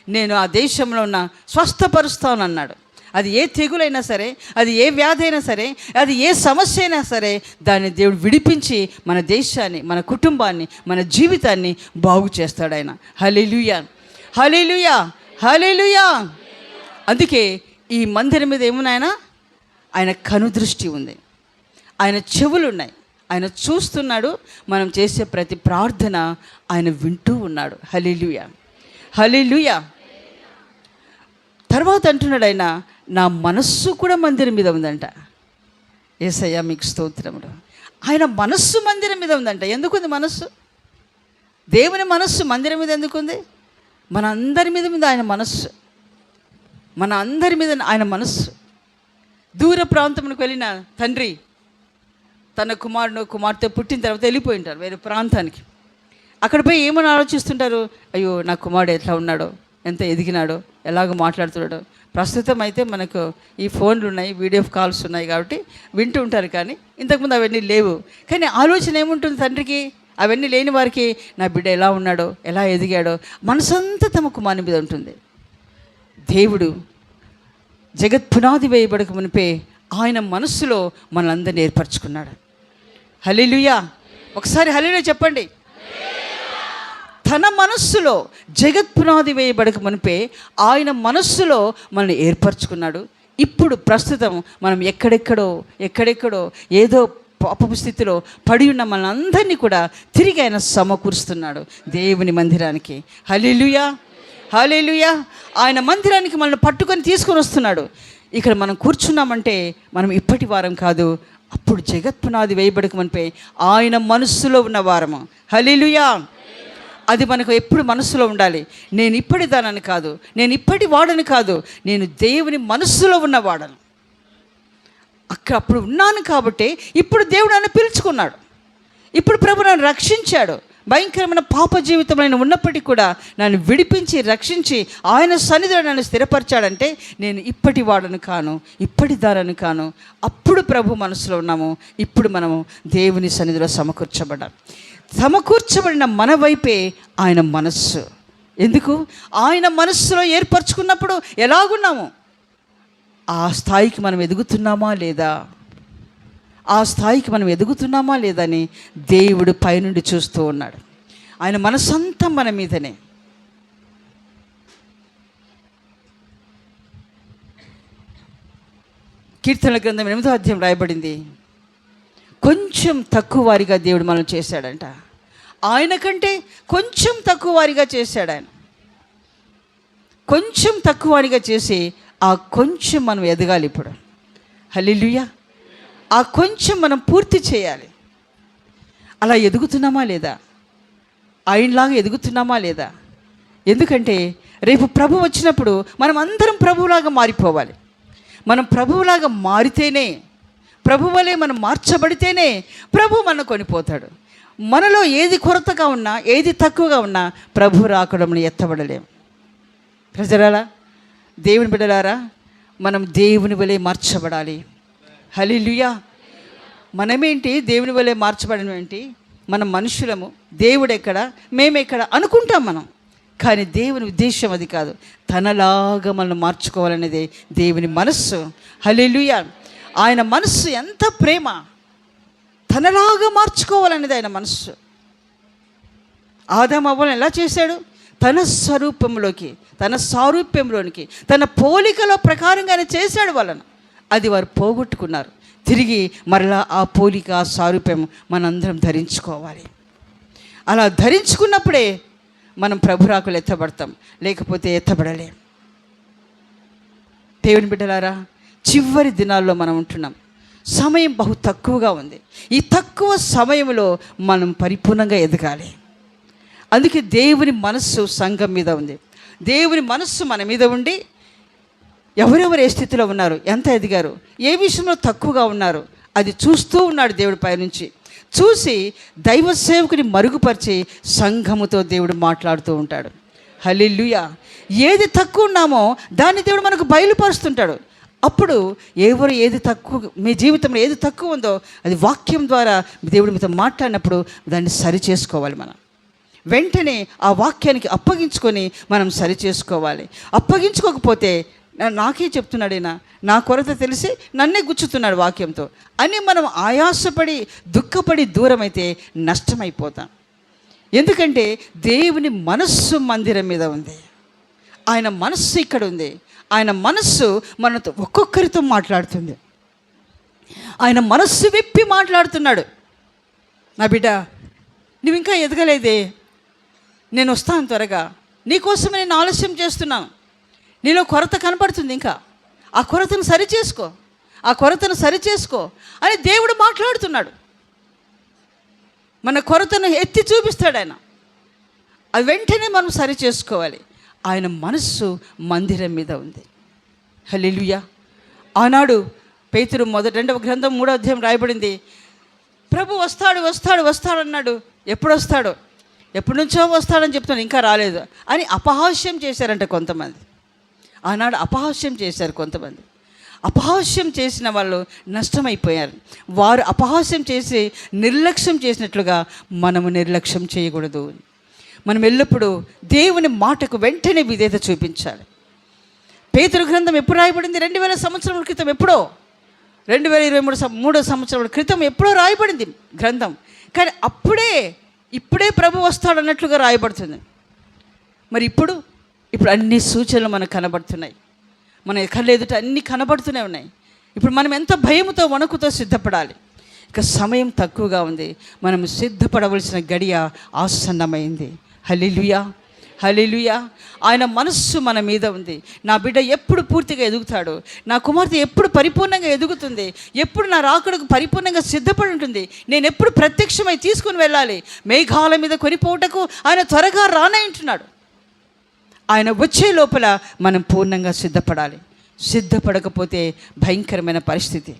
నేను ఆ దేశంలో ఉన్న స్వస్థపరుస్తాను అన్నాడు. అది ఏ తెగులైనా సరే, అది ఏ వ్యాధి అయినా సరే, అది ఏ సమస్య అయినా సరే, దాన్ని దేవుడు విడిపించి మన దేశాన్ని, మన కుటుంబాన్ని, మన జీవితాన్ని బాగు చేస్తాడు ఆయన. హల్లెలూయా, హల్లెలూయా, హల్లెలూయా. అందుకే ఈ మందిరం మీద ఏమున్నాయన? ఆయన కనుదృష్టి ఉంది, ఆయన చెవులు ఉన్నాయి, ఆయన చూస్తున్నాడు. మనం చేసే ప్రతి ప్రార్థన ఆయన వింటూ ఉన్నాడు. హల్లెలూయా, హల్లెలూయా. తర్వాత అంటున్నాడు ఆయన, నా మనస్సు కూడా మందిరం మీద ఉందంట. యేసయ్యా మీకు స్తోత్రములు. ఆయన మనస్సు మందిరం మీద ఉందంట. ఎందుకుంది మనస్సు? దేవుని మనస్సు మందిరం మీద ఎందుకుంది? మన అందరి మీద ఆయన మనస్సు, మన అందరి మీద ఆయన మనస్సు. దూర ప్రాంతమునికి వెళ్ళిన తండ్రి తన కుమార్తె పుట్టిన తర్వాత వెళ్ళిపోయి ఉంటారు వేరే ప్రాంతానికి. అక్కడ పోయి ఏమని ఆలోచిస్తుంటారు? అయ్యో, నా కుమారుడు ఎట్లా ఉన్నాడో, ఎంత ఎదిగినాడో, ఎలాగో మాట్లాడుతున్నాడో. ప్రస్తుతం అయితే మనకు ఈ ఫోన్లు ఉన్నాయి, వీడియో కాల్స్ ఉన్నాయి కాబట్టి వింటూ ఉంటారు. కానీ ఇంతకుముందు అవన్నీ లేవు. కానీ ఆలోచన ఏముంటుంది తండ్రికి? అవన్నీ లేని వారికి నా బిడ్డ ఎలా ఉన్నాడో, ఎలా ఎదిగాడో మనసంతా తమ కుమారుని మీద ఉంటుంది. దేవుడు జగత్ పునాది వేయబడక మునిపే ఆయన మనస్సులో మనలందరినీ ఏర్పరచుకున్నాడు. హల్లెలూయా. ఒకసారి హల్లెలూయా చెప్పండి. తన మనస్సులో జగత్ పునాది వేయబడక మునిపే ఆయన మనస్సులో మనల్ని ఏర్పరచుకున్నాడు. ఇప్పుడు ప్రస్తుతం మనం ఎక్కడెక్కడో ఏదో పాపపు స్థితిలో పడి ఉన్న మనందరినీ కూడా తిరిగి ఆయన సమకూరుస్తున్నాడు దేవుని మందిరానికి. హల్లెలూయా, హల్లెలూయా. ఆయన మందిరానికి మనల్ని పట్టుకొని తీసుకొని వస్తున్నాడు. ఇక్కడ మనం కూర్చున్నామంటే మనం ఇప్పటి వారం కాదు, అప్పుడు జగత్ పునాది వేయబడక మునిపే ఆయన మనస్సులో ఉన్న వారము. హల్లెలూయా. అది మనకు ఎప్పుడు మనస్సులో ఉండాలి. నేను ఇప్పటి దానని కాదు, నేను ఇప్పటి వాడని కాదు, నేను దేవుని మనస్సులో ఉన్నవాడను. అప్పుడు ఉన్నాను కాబట్టి ఇప్పుడు దేవుడు నన్ను పిలుచుకున్నాడు. ఇప్పుడు ప్రభు నన్ను రక్షించాడు. భయంకరమైన పాప జీవితంలో నేను ఉన్నప్పటికీ కూడా నన్ను విడిపించి రక్షించి ఆయన సన్నిధిలో నన్ను స్థిరపరిచాడంటే నేను ఇప్పటి వాడను కాను, ఇప్పటి దారను కాను. అప్పుడు ప్రభు మనసులో ఉన్నాము. ఇప్పుడు మనము దేవుని సన్నిధిలో సమకూర్చబడిన మన వైపే ఆయన మనస్సు. ఎందుకు? ఆయన మనస్సులో ఏర్పరచుకున్నప్పుడు ఎలాగున్నాము ఆ స్థాయికి మనం ఎదుగుతున్నామా లేదా, ఆ స్థాయికి మనం ఎదుగుతున్నామా లేదా అని దేవుడు పైనుండి చూస్తూ ఉన్నాడు. ఆయన మనసంతా మన మీదనే. కీర్తనల గ్రంథం 8వ అధ్యాయం రాయబడింది, కొంచెం తక్కువ వారిగా దేవుడు మనం చేశాడంట. ఆయన కంటే కొంచెం తక్కువ వారిగా చేశాడు. ఆయన కొంచెం తక్కువ వారిగా చేసి ఆ కొంచెం మనం ఎదగాలి. ఇప్పుడు హల్లెలూయా, ఆ కొంచెం మనం పూర్తి చేయాలి. అలా ఎదుగుతున్నామా లేదా? ఆయనలాగా ఎదుగుతున్నామా లేదా? ఎందుకంటే రేపు ప్రభు వచ్చినప్పుడు మనం అందరం ప్రభువులాగా మారిపోవాలి. మనం ప్రభువులాగా మారితేనే, ప్రభు వలె మనం మార్చబడితేనే ప్రభు మనం కొనిపోతాడు. మనలో ఏది కొరతగా ఉన్నా, ఏది తక్కువగా ఉన్నా ప్రభు రాకడమును ఎత్తబడలేం. ప్రజలారా, దేవుని బిడ్డలారా, మనం దేవుని వలె మార్చబడాలి. హల్లెలూయా. మనమేంటి దేవుని వలె మార్చబడడం ఏంటి? మనం మనుషులము, దేవుడెక్కడ మేమెక్కడ అనుకుంటాం మనం. కానీ దేవుని ఉద్దేశం అది కాదు. తనలాగా మనం మార్చుకోవాలనేదే దేవుని మనస్సు. హల్లెలూయా. ఆయన మనస్సు ఎంత ప్రేమ! తనలాగా మార్చుకోవాలనేది ఆయన మనస్సు. ఆదాము అవ్వలను ఎలా చేశాడు? తన స్వరూపంలోకి, తన సారూప్యంలోనికి, తన పోలికలో ప్రకారంగా ఆయన చేశాడు వాళ్ళను. అది వారు పోగొట్టుకున్నారు. తిరిగి మరలా ఆ పోలిక, ఆ సారూప్యం మనందరం ధరించుకోవాలి. అలా ధరించుకున్నప్పుడే మనం ప్రభురాకులు ఎత్తబడతాం, లేకపోతే ఎత్తబడలేం. దేవుని బిడ్డలారా, చివరి దినాల్లో మనం ఉంటున్నాం. సమయం బహు తక్కువగా ఉంది. ఈ తక్కువ సమయంలో మనం పరిపూర్ణంగా ఎదగాలి. అందుకే దేవుని మనస్సు సంఘం మీద ఉంది. దేవుని మనస్సు మన మీద ఉండి ఎవరెవరు ఏ స్థితిలో ఉన్నారు, ఎంత ఎదిగారు, ఏ విషయంలో తక్కువగా ఉన్నారు, అది చూస్తూ ఉన్నాడు దేవుడి పైనుంచి. చూసి దైవ సేవకుని మరుగుపరిచి సంఘముతో దేవుడు మాట్లాడుతూ ఉంటాడు. హల్లెలూయా. ఏది తక్కువ ఉన్నామో దాన్ని దేవుడు మనకు బయలుపరుస్తుంటాడు. అప్పుడు ఎవరు ఏది తక్కువ, మీ జీవితంలో ఏది తక్కువ ఉందో అది వాక్యం ద్వారా దేవుడు మీతో మాట్లాడినప్పుడు దాన్ని సరి చేసుకోవాలి. మనం వెంటనే ఆ వాక్యానికి అప్పగించుకొని మనం సరి చేసుకోవాలి. అప్పగించుకోకపోతే నాకే చెప్తున్నాడైనా, నా కొరత తెలిసి నన్నే గుచ్చుతున్నాడు వాక్యంతో అని మనం ఆయాసపడి దుఃఖపడి దూరమైతే నష్టమైపోతాం. ఎందుకంటే దేవుని మనస్సు మందిరం మీద ఉంది. ఆయన మనస్సు ఇక్కడ ఉంది. ఆయన మనస్సు మనతో ఒక్కొక్కరితో మాట్లాడుతుంది. ఆయన మనస్సు విప్పి మాట్లాడుతున్నాడు. నా బిడ్డ, నువ్వు ఇంకా ఎదగలేదే, నేను వస్తాను త్వరగా, నీకోసమే నేను ఆలస్యం చేస్తున్నాను. నీలో కొరత కనపడుతుంది, ఇంకా ఆ కొరతను సరిచేసుకో, ఆ కొరతను సరిచేసుకో అని దేవుడు మాట్లాడుతున్నాడు. మన కొరతను ఎత్తి చూపిస్తాడు ఆయన. అది వెంటనే మనం సరి చేసుకోవాలి. ఆయన మనస్సు మందిరం మీద ఉంది. హల్లెలూయా. ఆనాడు పేతురు 2వ గ్రంథం 3వ అధ్యాయం రాయబడింది, ప్రభు వస్తాడు వస్తాడు వస్తాడు అన్నాడు. ఎప్పుడు వస్తాడో, ఎప్పటి నుంచో వస్తాడని చెప్తున్నాడు, ఇంకా రాలేదు అని అపహాస్యం చేశారంట కొంతమంది. ఆనాడు అపహాస్యం చేశారు కొంతమంది. అపహాస్యం చేసిన వాళ్ళు నష్టమైపోయారు. వారు అపహాస్యం చేసి నిర్లక్ష్యం చేసినట్లుగా మనము నిర్లక్ష్యం చేయకూడదు. మనం ఎల్లప్పుడూ దేవుని మాటకు వెంటనే విధేయత చూపించాలి. పేతురు గ్రంథం ఎప్పుడు రాయబడింది? 2000 సంవత్సరాల క్రితం. ఎప్పుడో 2023 సంవత్సరాల క్రితం ఎప్పుడో రాయబడింది గ్రంథం. కానీ ఇప్పుడే ప్రభు వస్తాడన్నట్లుగా రాయబడుతుంది. మరి ఇప్పుడు అన్ని సూచనలు మనకు కనబడుతున్నాయి. మన కళ్ళ ఎదుట అన్నీ కనబడుతూనే ఉన్నాయి. ఇప్పుడు మనం ఎంత భయముతో వణుకుతో సిద్ధపడాలి. ఇక సమయం తక్కువగా ఉంది. మనం సిద్ధపడవలసిన గడియ ఆసన్నమైంది. హల్లెలూయా, హల్లెలూయా. ఆయన మనస్సు మన మీద ఉంది. నా బిడ్డ ఎప్పుడు పూర్తిగా ఎదుగుతాడు, నా కుమార్తె ఎప్పుడు పరిపూర్ణంగా ఎదుగుతుంది, ఎప్పుడు నా రాకడకు పరిపూర్ణంగా సిద్ధపడి ఉంటుంది, నేను ఎప్పుడు ప్రత్యక్షమై తీసుకుని వెళ్ళాలి, మేఘాల మీద కొనిపోవటకు ఆయన త్వరగా రానంటున్నాడు. ఆయన వచ్చే లోపల మనం పూర్ణంగా సిద్ధపడాలి. సిద్ధపడకపోతే భయంకరమైన పరిస్థితి.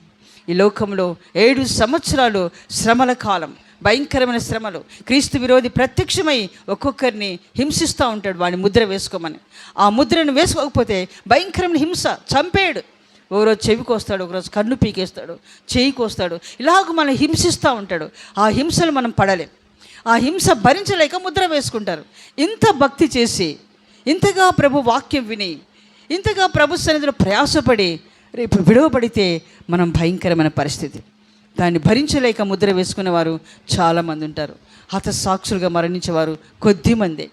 ఈ లోకంలో 7 సంవత్సరాలు శ్రమల కాలం, భయంకరమైన శ్రమలు. క్రీస్తు విరోధి ప్రత్యక్షమై ఒక్కొక్కరిని హింసిస్తూ ఉంటాడు, వాడిని ముద్ర వేసుకోమని. ఆ ముద్రను వేసుకోకపోతే భయంకరమైన హింస, చంపేయడు. ఒకరోజు చెవి కోస్తాడు, ఒకరోజు కన్ను పీకేస్తాడు, చేయి కోస్తాడు, ఇలాగ మనం హింసిస్తూ ఉంటాడు. ఆ హింసలు మనం పడలేం. ఆ హింస భరించలేక ముద్ర వేసుకుంటారు. ఇంత భక్తి చేసి, ఇంతగా ప్రభు వాక్యం విని, ఇంతగా ప్రభు సన్నిధిలో ప్రయాసపడి రేపు విడవబడితే మనం భయంకరమైన పరిస్థితి. దాన్ని భరించలేక ముద్ర వేసుకునేవారు చాలామంది ఉంటారు. హతసాక్షులుగా మరణించేవారు కొద్దిమందే.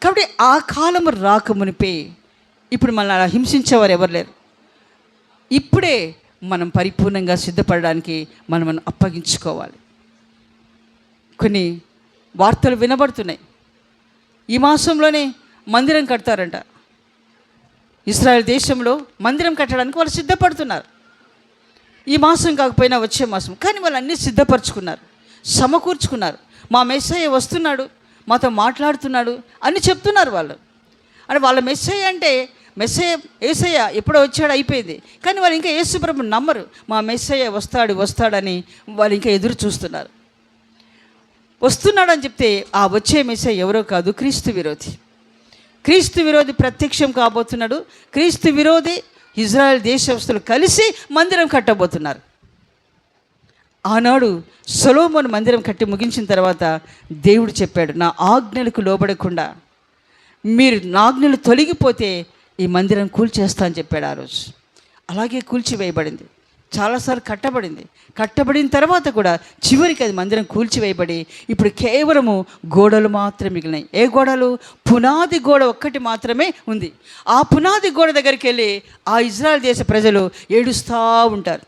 కాబట్టి ఆ కాలము రాకమునిపే ఇప్పుడు మనల్ని అలా హింసించేవారు ఎవరు లేరు. ఇప్పుడే మనం పరిపూర్ణంగా సిద్ధపడడానికి మనం అప్పగించుకోవాలి. కొన్ని వార్తలు వినబడుతున్నాయి. ఈ మాసంలోనే మందిరం కడతారంట. ఇశ్రాయేల్ దేశంలో మందిరం కట్టడానికి వాళ్ళు సిద్ధపడుతున్నారు. ఈ మాసం కాకపోయినా వచ్చే మాసం, కానీ వాళ్ళు అన్నీ సిద్ధపరచుకున్నారు, సమకూర్చుకున్నారు. మా మెస్సయ్య వస్తున్నాడు, మాతో మాట్లాడుతున్నాడు అని చెప్తున్నారు వాళ్ళు. అంటే వాళ్ళ మెస్సయ్య అంటే మెస్సయ్య యేసయ్య ఎప్పుడో వచ్చాడు, అయిపోయింది. కానీ వాళ్ళు ఇంకా యేసుప్రభుని నమ్మరు. మా మెస్సయ్య వస్తాడని వాళ్ళు ఇంకా ఎదురు చూస్తున్నారు. వస్తున్నాడని చెప్తే ఆ వచ్చే మెస్సయ్య ఎవరో కాదు, క్రీస్తు విరోధి. క్రీస్తు విరోధి ప్రత్యక్షం కాబోతున్నాడు. క్రీస్తు విరోధి ఇజ్రాయెల్ దేశస్తులు కలిసి మందిరం కట్టబోతున్నారు. ఆనాడు సొలొమోను మందిరం కట్టి ముగించిన తర్వాత దేవుడు చెప్పాడు, నా ఆజ్ఞలకు లోబడకుండా మీరు నా ఆజ్ఞలు తొలగిపోతే ఈ మందిరం కూల్చేస్తా అని చెప్పాడు. ఆ రోజు అలాగే కూల్చివేయబడింది. చాలాసార్లు కట్టబడిన తర్వాత కూడా చివరికి అది మందిరం కూల్చివేయబడి ఇప్పుడు కేవలము గోడలు మాత్రమే మిగిలినాయి. ఏ గోడలు? పునాది గోడ ఒక్కటి మాత్రమే ఉంది. ఆ పునాది గోడ దగ్గరికి వెళ్ళి ఆ ఇజ్రాయెల్ దేశ ప్రజలు ఏడుస్తూ ఉంటారు.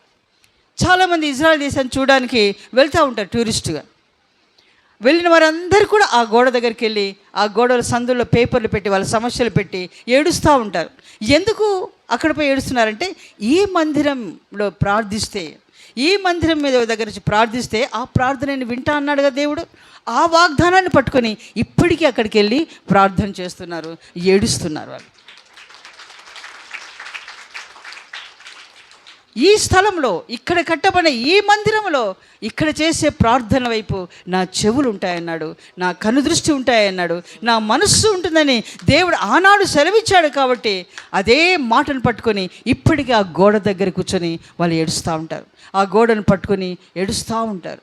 చాలామంది ఇజ్రాయెల్ దేశాన్ని చూడడానికి వెళ్తూ ఉంటారు టూరిస్టుగా. వెళ్ళిన వారందరూ కూడా ఆ గోడ దగ్గరికి వెళ్ళి ఆ గోడల సందుల్లో పేపర్లు పెట్టి వాళ్ళ సమస్యలు పెట్టి ఏడుస్తూ ఉంటారు. ఎందుకు అక్కడ పోయి ఏడుస్తున్నారంటే, ఈ మందిరంలో ప్రార్థిస్తే, ఈ మందిరం మీద దగ్గర నుంచి ప్రార్థిస్తే ఆ ప్రార్థనని వింటా అన్నాడు కదా దేవుడు. ఆ వాగ్దానాన్ని పట్టుకొని ఇప్పటికీ అక్కడికి వెళ్ళి ప్రార్థన చేస్తున్నారు, ఏడుస్తున్నారు వాళ్ళు. ఈ స్థలంలో, ఇక్కడ కట్టబడిన ఈ మందిరంలో, ఇక్కడ చేసే ప్రార్థన వైపు నా చెవులు ఉంటాయన్నాడు, నా కనుదృష్టి ఉంటాయన్నాడు, నా మనస్సు ఉంటుందని దేవుడు ఆనాడు సెలవిచ్చాడు. కాబట్టి అదే మాటను పట్టుకొని ఇప్పటికీ ఆ గోడ దగ్గర కూర్చొని వాళ్ళు ఏడుస్తూ ఉంటారు. ఆ గోడను పట్టుకొని ఏడుస్తూ ఉంటారు.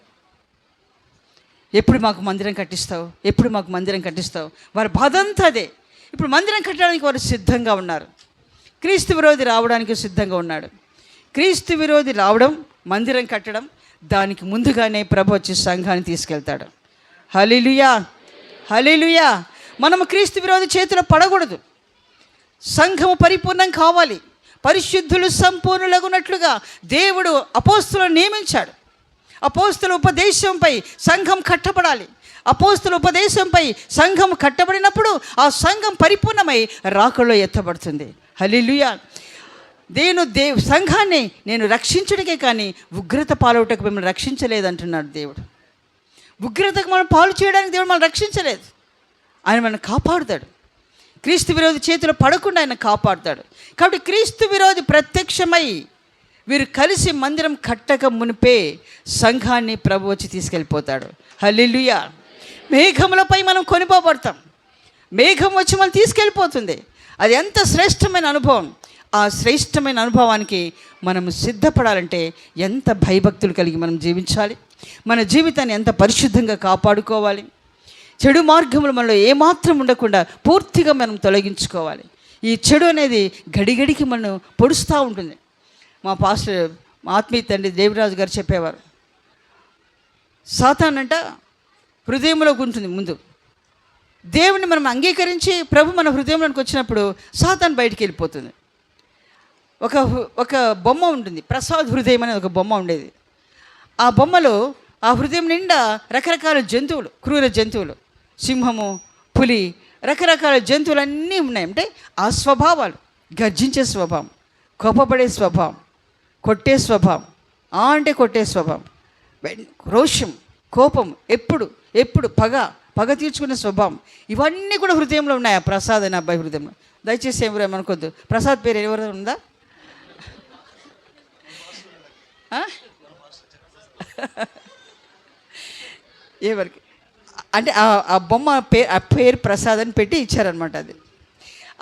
ఎప్పుడు మాకు మందిరం కట్టిస్తావు, ఎప్పుడు మాకు మందిరం కట్టిస్తావు? వారి బాధ అంతా అదే. ఇప్పుడు మందిరం కట్టడానికి వారు సిద్ధంగా ఉన్నారు. క్రీస్తు విరోధి రావడానికి సిద్ధంగా ఉన్నాడు. క్రీస్తు విరోధి రావడం, మందిరం కట్టడం, దానికి ముందుగానే ప్రభు వచ్చి సంఘాన్ని తీసుకెళ్తాడు. హల్లెలూయా, హల్లెలూయా. మనము క్రీస్తు విరోధి చేతిలో పడకూడదు. సంఘము పరిపూర్ణం కావాలి. పరిశుద్ధులు సంపూర్ణులగునట్లుగా దేవుడు అపోస్తులను నియమించాడు. అపోస్తుల ఉపదేశంపై సంఘం కట్టబడాలి. అపోస్తుల ఉపదేశంపై సంఘం కట్టబడినప్పుడు ఆ సంఘం పరిపూర్ణమై రాకడలో ఎత్తబడుతుంది. హల్లెలూయా. సంఘాన్ని నేను రక్షించడానికే కానీ ఉగ్రత పాలవుటకు మిమ్మల్ని రక్షించలేదంటున్నాడు దేవుడు. ఉగ్రతకు మనం పాలు చేయడానికి దేవుడు మనం రక్షించలేదు. ఆయన మనం కాపాడుతాడు. క్రీస్తు విరోధి చేతిలో పడకుండా ఆయన కాపాడుతాడు. కాబట్టి క్రీస్తు విరోధి ప్రత్యక్షమై వీరు కలిసి మందిరం కట్టక మునిపే సంఘాన్ని ప్రభు వచ్చి తీసుకెళ్ళిపోతాడు. హల్లెలూయా. మేఘములపై మనం కొనిపోబడతాం. మేఘం వచ్చి మనం తీసుకెళ్ళిపోతుంది. అది ఎంత శ్రేష్టమైన అనుభవం. ఆ శ్రేష్టమైన అనుభవానికి మనం సిద్ధపడాలంటే ఎంత భయభక్తులు కలిగి మనం జీవించాలి. మన జీవితాన్ని ఎంత పరిశుద్ధంగా కాపాడుకోవాలి. చెడు మార్గములు మనలో ఏమాత్రం ఉండకుండా పూర్తిగా మనం తొలగించుకోవాలి. ఈ చెడు అనేది గడిగడికి మనం పొడుస్తూ ఉంటుంది. మా పాస్టర్, మా ఆత్మీయ తండ్రి దేవరాజు గారు చెప్పేవారు, సాతానంట హృదయంలోకి ఉంటుంది ముందు. దేవుని మనం అంగీకరించి ప్రభు మన హృదయంలోకి వచ్చినప్పుడు సాతాను బయటికి వెళ్ళిపోతుంది. ఒక బొమ్మ ఉంటుంది, ప్రసాద్ హృదయం అనేది ఒక బొమ్మ ఉండేది. ఆ బొమ్మలో ఆ హృదయం నిండా రకరకాల జంతువులు, క్రూర జంతువులు, సింహము, పులి, రకరకాల జంతువులన్నీ ఉన్నాయి. అంటే ఆ స్వభావాలు, గర్జించే స్వభావం, కోపపడే స్వభావం, కొట్టే స్వభావం, అంటే కొట్టే స్వభావం, రోషం, కోపం, ఎప్పుడు పగ తీర్చుకునే స్వభావం, ఇవన్నీ కూడా హృదయంలో ఉన్నాయి. ఆ ప్రసాద్ అనే అబ్బాయి హృదయంలో. దయచేసి ఎవరు అనుకోద్దు, ప్రసాద్ పేరు ఎవరు ఉందా? ఎవరికి అంటే ఆ బొమ్మ ఆ పేరు ప్రసాద్ అని పెట్టి ఇచ్చారనమాట. అది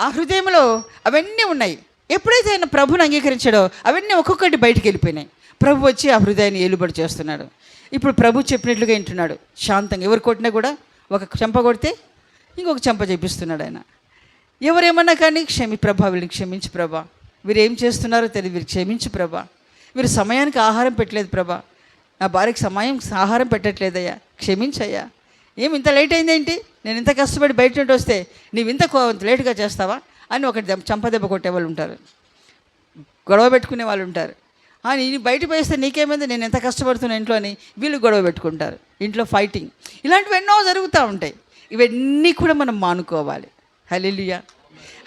ఆ హృదయంలో అవన్నీ ఉన్నాయి. ఎప్పుడైతే ఆయన ప్రభుని అంగీకరించాడో అవన్నీ ఒక్కొక్కటి బయటికి వెళ్ళిపోయినాయి. ప్రభు వచ్చి ఆ హృదయాన్ని ఏలుబడి చేస్తున్నాడు. ఇప్పుడు ప్రభు చెప్పినట్లుగా వింటున్నాడు శాంతంగా. ఎవరు కొట్టినా కూడా ఒక చెంప కొడితే ఇంకొక చెంప చేపిస్తున్నాడు ఆయన. ఎవరేమన్నా కానీ ప్రభా, వీళ్ళని క్షమించు ప్రభా, వీరు ఏం చేస్తున్నారో తెలియదు, వీరు క్షమించు ప్రభా, వీరు సమయానికి ఆహారం పెట్టలేదు ప్రభా, నా భార్యకి ఆహారం పెట్టట్లేదయ్యా, క్షమించయ్యా, ఏమి ఇంత లేట్ అయిందేంటి, నేను ఇంత కష్టపడి బయట నుండి వస్తే నీవు ఇంత లేటుగా చేస్తావా అని ఒక చంపదెబ్బ కొట్టేవాళ్ళు ఉంటారు, గొడవ పెట్టుకునే వాళ్ళు ఉంటారు. నేను బయట పోయిస్తే నీకేమైంది, నేను ఎంత కష్టపడుతున్నా ఇంట్లో అని వీళ్ళు గొడవ పెట్టుకుంటారు, ఇంట్లో ఫైటింగ్, ఇలాంటివి ఎన్నో జరుగుతూ ఉంటాయి. ఇవన్నీ కూడా మనం మానుకోవాలి. హల్లెలూయా,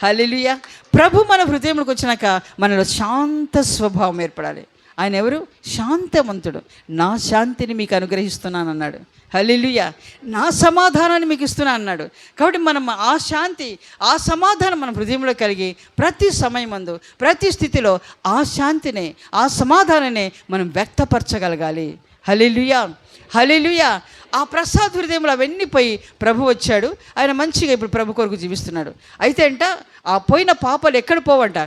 హల్లెలూయా. ప్రభు మన హృదయంలోకి వచ్చినాక మనలో శాంత స్వభావం ఏర్పడాలి. ఆయన ఎవరు? శాంతవంతుడు. నా శాంతిని మీకు అనుగ్రహిస్తున్నాను అన్నాడు. హల్లెలూయా. నా సమాధానాన్ని మీకు ఇస్తున్నాను అన్నాడు. కాబట్టి మనం ఆ శాంతి, ఆ సమాధానం మన హృదయంలో కలిగి ప్రతి సమయమందు, ప్రతి స్థితిలో ఆ శాంతినే, ఆ సమాధానాన్ని మనం వ్యక్తపరచగలగాలి. హల్లెలూయా, హల్లెలూయా. ఆ ప్రసాద్ హృదయంలో అవన్నీ పోయి ప్రభు వచ్చాడు. ఆయన మంచిగా ఇప్పుడు ప్రభు కొరకు జీవిస్తున్నాడు. అయితే అంట ఆ పోయిన పాపాలు ఎక్కడ పోవంట,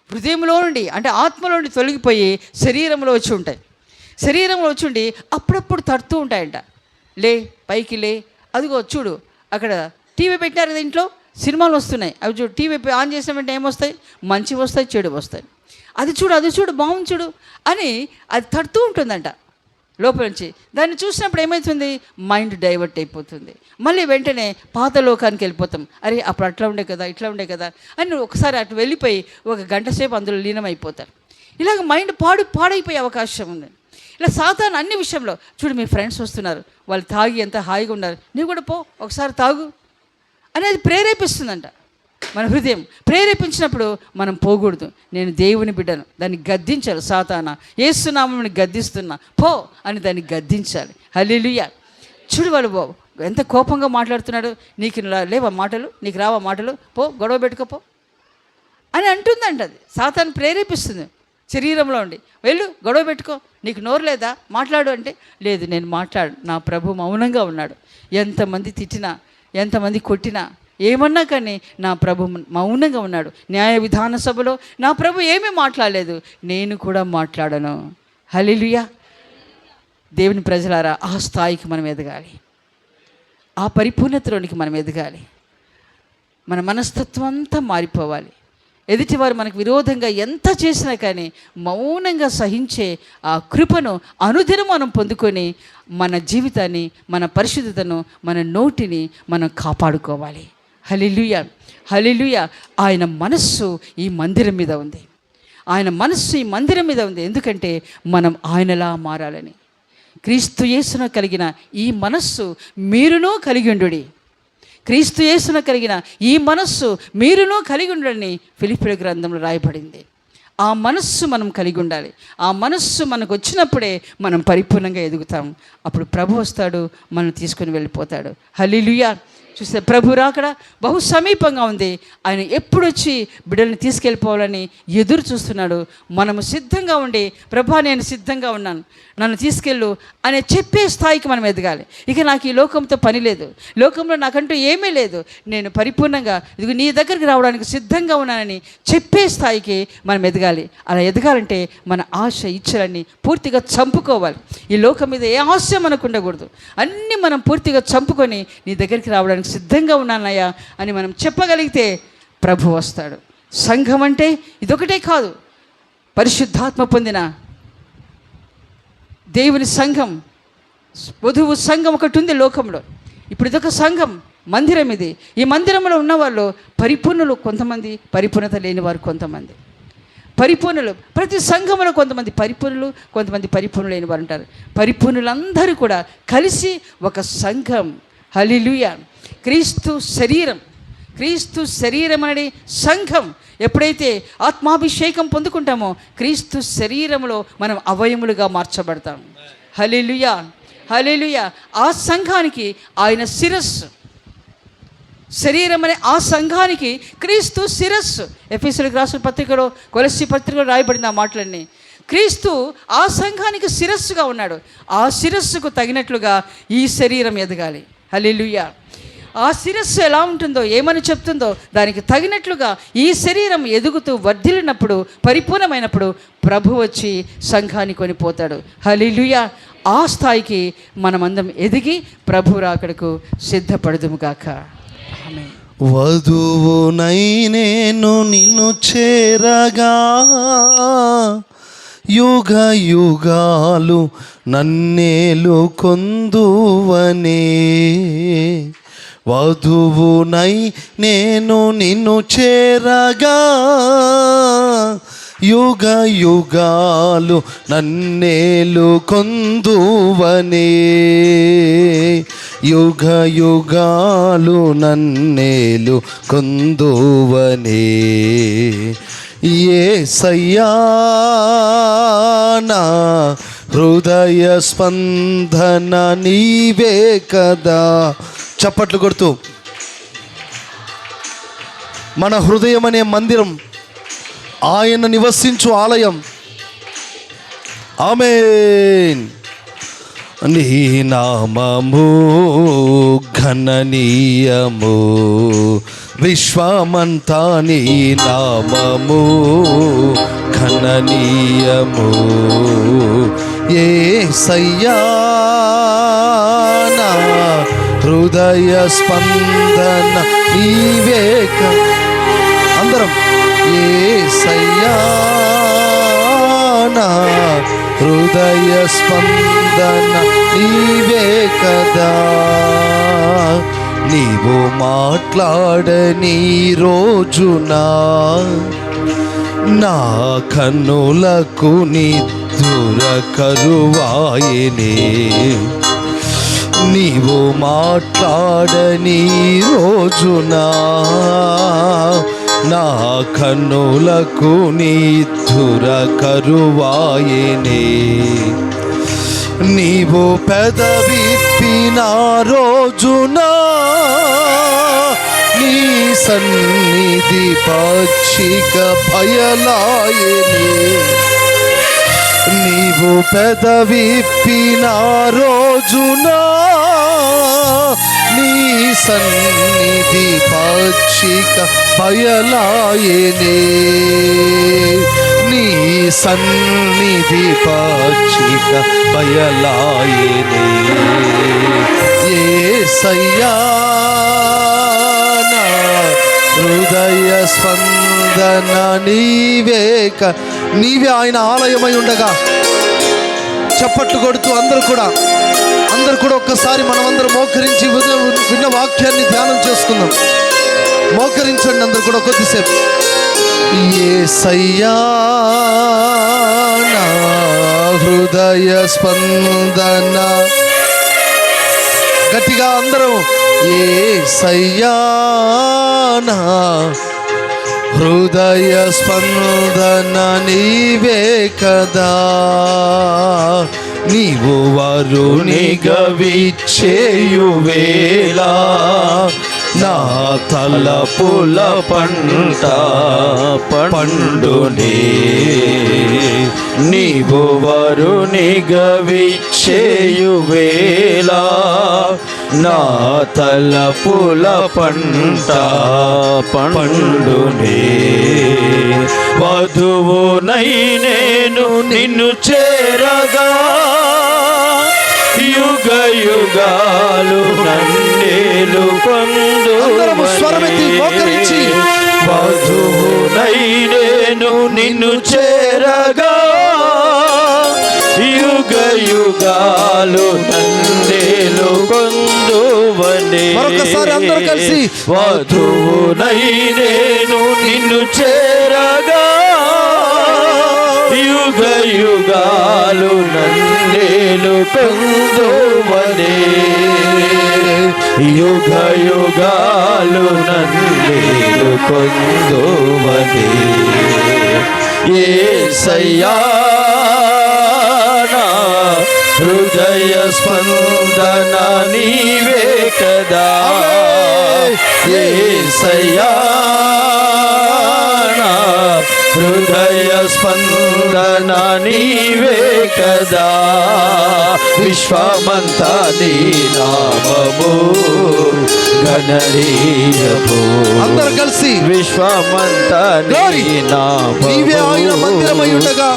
హృదయంలో నుండి అంటే ఆత్మలో నుండి తొలగిపోయి శరీరంలో వచ్చి ఉంటాయి. శరీరంలో వచ్చి ఉండి అప్పుడప్పుడు తడుతూ ఉంటాయంట. లే, పైకి లే, అదిగో చూడు అక్కడ టీవీ పెట్టినారు కదా, ఇంట్లో సినిమాలు వస్తున్నాయి, అవి చూడు, టీవీ ఆన్ చేసిన వెంటనే ఏమొస్తాయి, మంచి వస్తాయి, చెడు వస్తాయి, అది చూడు, అది చూడు, బాగుంది చూడు అని అది తడుతూ ఉంటుందంట లోపల నుంచి. దాన్ని చూసినప్పుడు ఏమవుతుంది, మైండ్ డైవర్ట్ అయిపోతుంది. మళ్ళీ వెంటనే పాత లోకానికి వెళ్ళిపోతాం. అరే అప్పుడు అట్లా ఉండే కదా, ఇట్లా ఉండే కదా అని ఒకసారి అటు వెళ్ళిపోయి ఒక గంట సేపు అందులో లీనమైపోతారు. ఇలాగ మైండ్ పాడైపోయే అవకాశం ఉంది. ఇలా సాతాను అన్ని విషయంలో చూడు, మీ ఫ్రెండ్స్ వస్తున్నారు, వాళ్ళు తాగి ఎంత హాయిగా ఉన్నారు, నీవు కూడా పో ఒకసారి తాగు అనేది ప్రేరేపిస్తుందంట. మన హృదయం ప్రేరేపించినప్పుడు మనం పోకూడదు. నేను దేవుని బిడ్డను, దాన్ని గద్దించాలి. సాతానా, యేసునామముని గద్దిస్తున్నా, పో అని దాన్ని గద్దించాలి. హల్లెలూయా. చూడు వాళ్ళు ఎంత కోపంగా మాట్లాడుతున్నాడు, నీకు లేవా మాటలు, నీకు రావా మాటలు, పో గొడవ పెట్టుకోపో అని అంటుందంట. అది సాతాను ప్రేరేపిస్తుంది. శరీరంలో ఉండి వెళ్ళు గొడవ పెట్టుకో, నీకు నోరు లేదా మాట్లాడు అంటే, లేదు నేను మాట్లాడు, నా ప్రభు మౌనంగా ఉన్నాడు. ఎంతమంది తిట్టినా, ఎంతమంది కొట్టినా, ఏమన్నా కానీ నా ప్రభు మౌనంగా ఉన్నాడు. న్యాయ విధాన సభలో నా ప్రభు ఏమీ మాట్లాడలేదు, నేను కూడా మాట్లాడను. హల్లెలూయా. దేవుని ప్రజలారా, ఆ స్థాయికి మనం ఎదగాలి, ఆ పరిపూర్ణతలోనికి మనం ఎదగాలి. మన మనస్తత్వం అంతా మారిపోవాలి. ఎదుటివారు మనకు విరోధంగా ఎంత చేసినా కానీ మౌనంగా సహించే ఆ కృపను అనుదినం మనం పొందుకొని మన జీవితాన్ని, మన పరిశుద్ధతను, మన నోటిని మనం కాపాడుకోవాలి. హల్లెలూయా, హల్లెలూయా. ఆయన మనస్సు ఈ మందిరం మీద ఉంది. ఆయన మనస్సు ఈ మందిరం మీద ఉంది. ఎందుకంటే మనం ఆయనలా మారాలని. క్రీస్తు యేసున కలిగిన ఈ మనస్సు మీరునూ కలిగి ఉండుడి. క్రీస్తు యేసున కలిగిన ఈ మనస్సు మీరునూ కలిగి ఉండాలని ఫిలిప్పీయుల గ్రంథంలో రాయబడింది. ఆ మనస్సు మనం కలిగి ఉండాలి. ఆ మనస్సు మనకు వచ్చినప్పుడే మనం పరిపూర్ణంగా ఎదుగుతాం. అప్పుడు ప్రభు వస్తాడు, మనం తీసుకొని వెళ్ళిపోతాడు. హల్లెలూయా. చూస్తే ప్రభు రాకడ బహు సమీపంగా ఉంది. ఆయన ఎప్పుడు వచ్చి బిడ్డల్ని తీసుకెళ్ళిపోవాలని ఎదురు చూస్తున్నాడు. మనము సిద్ధంగా ఉండి, ప్రభా నేను సిద్ధంగా ఉన్నాను, నన్ను తీసుకెళ్ళు అనే చెప్పే స్థాయికి మనం ఎదగాలి. ఇక నాకు ఈ లోకంతో పని లేదు, లోకంలో నాకంటూ ఏమీ లేదు, నేను పరిపూర్ణంగా ఇదిగో నీ దగ్గరికి రావడానికి సిద్ధంగా ఉన్నానని చెప్పే స్థాయికి మనం ఎదగాలి. అలా ఎదగాలంటే మన ఆశ ఇచ్చలన్నీ పూర్తిగా చంపుకోవాలి. ఈ లోకం మీద ఏ ఆశ మనకు ఉండకూడదు. అన్నీ మనం పూర్తిగా చంపుకొని నీ దగ్గరికి రావడానికి సిద్ధంగా ఉన్నానయ్యా అని మనం చెప్పగలిగితే ప్రభు వస్తాడు. సంఘం అంటే ఇదొకటే కాదు, పరిశుద్ధాత్మ పొందిన దేవుని సంఘం, వధువు సంఘం ఒకటి ఉంది లోకంలో. ఇప్పుడు ఇదొక సంఘం, మందిరం ఇది. ఈ మందిరంలో ఉన్నవాళ్ళు పరిపూర్ణులు కొంతమంది, పరిపూర్ణత లేని వారు కొంతమంది. పరిపూర్ణులు ప్రతి సంఘంలో కొంతమంది పరిపూర్ణులు, కొంతమంది పరిపూర్ణులు లేని వారు ఉంటారు. పరిపూర్ణులందరూ కూడా కలిసి ఒక సంఘం. హల్లెలూయా. క్రీస్తు శరీరం, క్రీస్తు శరీరం అనేది సంఘం. ఎప్పుడైతే ఆత్మాభిషేకం పొందుకుంటామో క్రీస్తు శరీరంలో మనం అవయములుగా మార్చబడతాం. హల్లెలూయా, హల్లెలూయా. ఆ సంఘానికి ఆయన శిరస్సు. శరీరం అనే ఆ సంఘానికి క్రీస్తు శిరస్సు. ఎఫెసీయులకు రాసిన పత్రికలో, కొలస్సీ పత్రికలో రాయబడిన ఆ మాటలన్నీ. క్రీస్తు ఆ సంఘానికి శిరస్సుగా ఉన్నాడు. ఆ శిరస్సుకు తగినట్లుగా ఈ శరీరం ఎదగాలి. హల్లెలూయా. ఆ శిరస్సు ఎలా ఉంటుందో, ఏమని చెప్తుందో దానికి తగినట్లుగా ఈ శరీరం ఎదుగుతూ వర్ధిల్లినప్పుడు, పరిపూర్ణమైనప్పుడు ప్రభు వచ్చి సంఘాన్ని కొనిపోతాడు. హల్లెలూయా. ఆ స్థాయికి మనమందరం ఎదిగి ప్రభు రాకడకు సిద్ధపడదుముగాక. ఆమేన్. వధువునై నేను నిన్ను చేరగా, యుగ యుగాలు నన్నేలు కొందువనే. వధువునై నేను నిన్ను చేరగా, యుగ యుగాలు నన్నేలు కొందువనే. యుగ యుగాలు నన్నేలు కొందువనే. యేసయ్యా నా హృదయ స్పందన నీవే కదా. చప్పట్లు కొడుతూ, మన హృదయం అనే మందిరం ఆయన నివసించు ఆలయం. ఆమేన్. నీ నామము ఘననీయము, విశ్వమంతా నీ నామము ఘననీయము. యేసయ్యా నా హృదయ స్పందన నీవే కదా. అందరం యేసయ్యా నా హృదయ స్పందన నీవే కదా. నీవు మాట్లాడని రోజున నా కన్నులకు నిద్ర కరువాయనే. నీవు మాట్లాడని రోజున నా కన్నులకు నిద్ర కరువాయనే. నీవు పెదవిప్పిన రోజున నీ సన్నిధి పక్షిక బయలాయనే. నీవు పెదవిప్పిన రోజున నీ సన్నిధి పక్షిక బయలాయనే. నీ సన్నిధి పక్షిక బయలాయనే. యేసయ్యా నా హృదయ స్పందన నీవే నీవే ఆయన ఆలయమై ఉండగా. చప్పట్లు కొడుతూ అందరూ కూడా ఒక్కసారి మనమందరం మోకరించి విన్న వాక్యాన్ని ధ్యానం చేసుకుందాం. మోకరించండి అందరూ కూడా కొద్దిసేపు. యేసయ్యా నా హృదయ స్పందన. గట్టిగా అందరం యేసయ్యా నా హృదయ స్పందన నీవే కదా. నీవు వరునిగా విచ్చేయు వేళ నా తలపుల పంట పండునే. నీవు వరునిగా విచ్చేయు వేళ నా తలపుల పంట పండునే. వధువునై నేను నిన్ను చేరగా, యుగ యుగాలు నన్నేలు పొందువనే. వధువునై నేను నిన్ను చేరగా, యుగ యుగాలు నన్నేలు పొందువనే. మరొకసారి అందరూ కలిసి. వధువునై నేను నిన్ను చేరగా, యుగ యుగాలు నన్నేలు పొందువనే. యుగ యుగాలు నన్నేలు పొందువనే. యేసయ్యా నా హృదయ స్పందన నీవే కదా. యేసయ్యా నా హృదయ స్పందన నీవే కదా, విశ్వమంతా నీ నామము గణనీయము. అందరూ కలిసి విశ్వమంతా నీ నామము నీవే ఆయన మందిరమై ఉండగా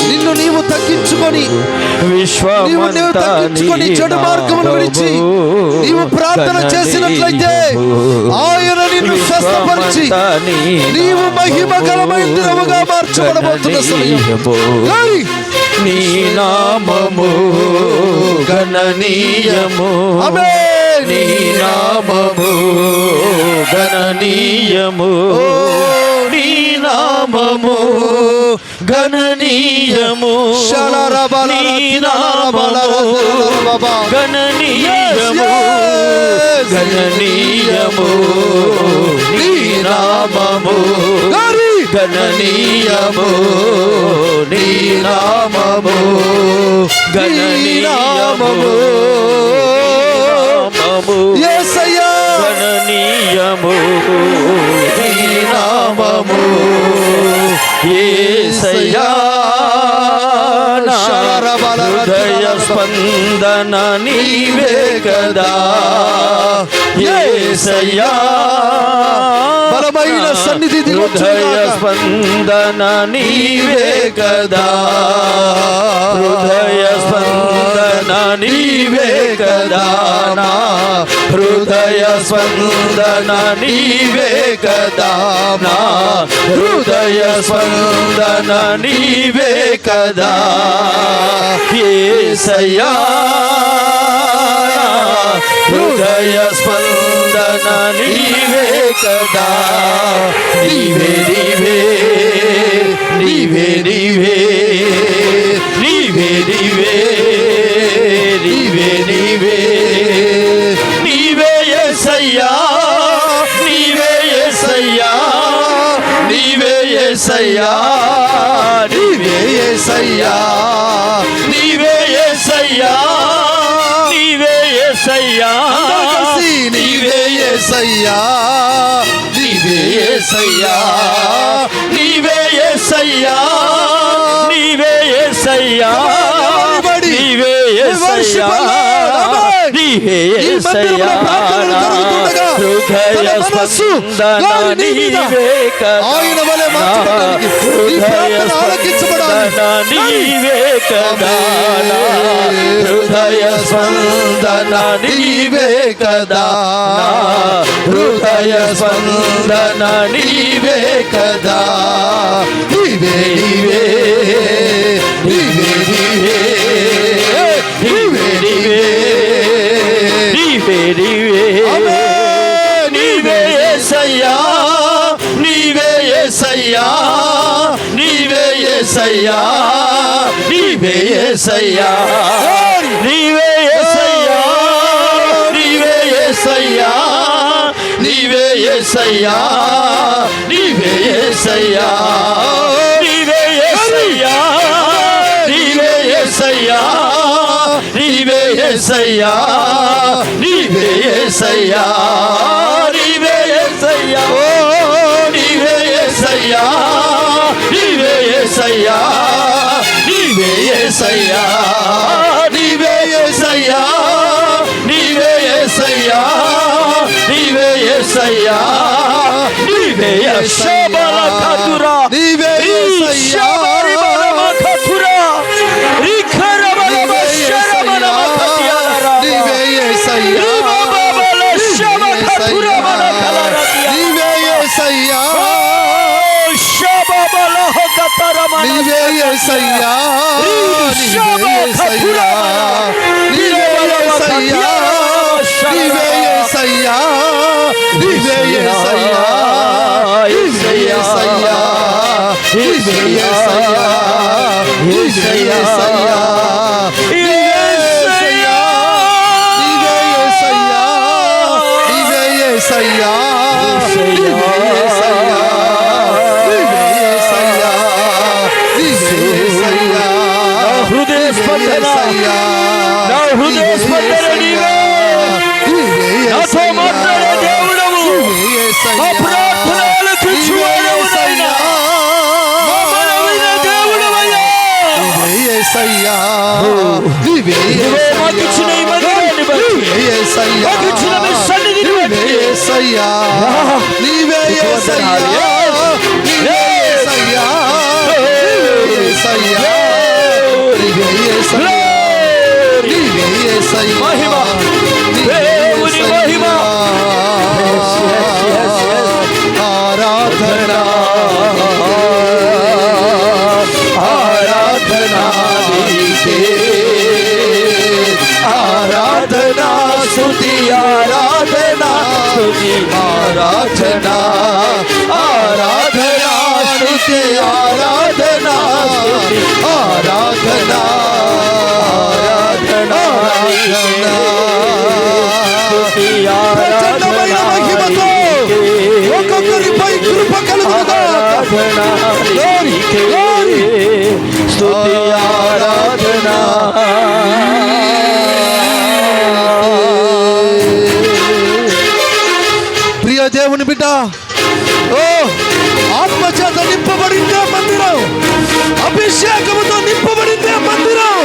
నిన్ను నీవు తగ్గించుకొని విశ్వమంతా తగ్గించుకొని చెడు మార్గమును విడిచి నీవు ప్రార్థన చేసినట్లయితే ఆయన నిన్ను స్వస్థపరిచి నీవు మహిమగల మందిరముగా మార్చబడబోతున్న సమయం. నీ నామము గణనీయము, నీ నామము గణనీయము, నీ నామము గణనీయము, నీ నామము గణనీయము, గణనీయము, నీ నామము గణనీయము, నీ నామము గణనీయము, యేసయ్యా గణనీయము, నీ నామము యేసయ్యా. హృదయ స్పందన నీవే కదా యేసయ్యా, బలమైన సన్నిధి హృదయ స్పందన నీవే కదా, హృదయ స్పందన నీవే కదా, నా హృదయ స్పందన నీవే కదా, నా హృదయ స్పందన నీవే కదా యేసయ్యా. హృదయ స్పందన నీవే కదా, నీవే నీవే నీవే నీవే నీవే నీవే నీవే నీవే నీవే యేసయ్యా, నీవే యేసయ్యా, నీవే యేసయ్యా, నీవే యేసయ్యా, నీవే యేసయ్యా, నీవే యేసయ్యా, నీవే యేసయ్యా, నీవే యేసయ్యా, నీవే యేసయ్యా, నీవే యేసయ్యా, నీవే యేసయ్యా, నీవే యేసయ్యా. హృదయ స్పందన నీవే కదా, ఆయన వలె హృదయ స్పందన నీవే కదా, హృదయ స్పందన నీవే కదా, హృదయ స్పందన నీవే కదా, నీవే నీవే నీవే నీవే నీవే నీవే నీవే నీవే యేసయ్యా, నీవే యేసయ్యా, నీవే యేసయ్యా, నీవే యేసయ్యా, నీవే యేసయ్యా, నీవే యేసయ్యా, నీవే యేసయ్యా, నీవే యేసయ్యా, నీవే యేసయ్యా, నీవే యేసయ్యా, నీవే యేసయ్యా, నీవే యేసయ్యా, నీవే యేసయ్యా, నీవే యేసయ్యా, నీవే యేసయ్యా, నీవే యేసయ్యా, నీవే యేసయ్యా, నీవే యేసయ్యా, నీవే యేసయ్యా, నీవే యెషోబలకతురా, నీవే యేసయ్యా, ఈషబరిబలమకతురా, రిఖరబలమశరబలమకతియాలరా, నీవే యేసయ్యా, ఈబాబలశబకతురా బలకలరతియా, నీవే యేసయ్యా, షబబలహకతరమన, నీవే యేసయ్యా, నీవే యేసయ్యా, నీవే యేసయ్యా, నీవే యేసయ్యా, నీవే యేసయ్యా, నీవే యేసయ్యా, నీవే యేసయ్యా, నీవే యేసయ్యా, నీవే యేసయ్యా, నీవే యేసయ్యా, నీవే యేసయ్యా, నీవే యేసయ్యా, నీవే యేసయ్యా, నీవే యేసయ్యా, హృదయ స్పందన, నా హృదయ స్పందన నీవే, నాతో మాట్లాడే దేవుడవు, మా ప్రార్థనలు తీర్చువాడవు నాయనా, నీవే మాకు ఇచ్చిన ఈ మందిరాన్ని బట్టి, మాకు ఇచ్చిన మీ సన్నిధిని బట్టి యేసయ్యా, నీవే యేసయ్యా, నీవే యేసయ్యా, నీవే యేసయ్యా, నీవే యేసయ్యా, నీవే యేసయ్యా, మహిమ, నీవే దేవుని మహిమ. యేసయ్యా, ఆరాధనా ఆరాధనా నీకే, ఆరాధనా స్తుతి ఆరాధనా స్తుతి ఆరాధనా ఆరాధనా స్తుతి ఆరాధనా స్తుతి ఆరాధనా ఆరాధనా ప్రచండమైన మహిమతో ఒక్కొక్కరిపై కృప కలుగునుగాక. Glory, glory. స్తుతి ఆరాధనా. ప్రియ దేవుని బిడ్డ, ఓ ఆత్మచేత నింపబడిందే మందిరం, అభిషేకముతో నింపబడిందే మందిరం.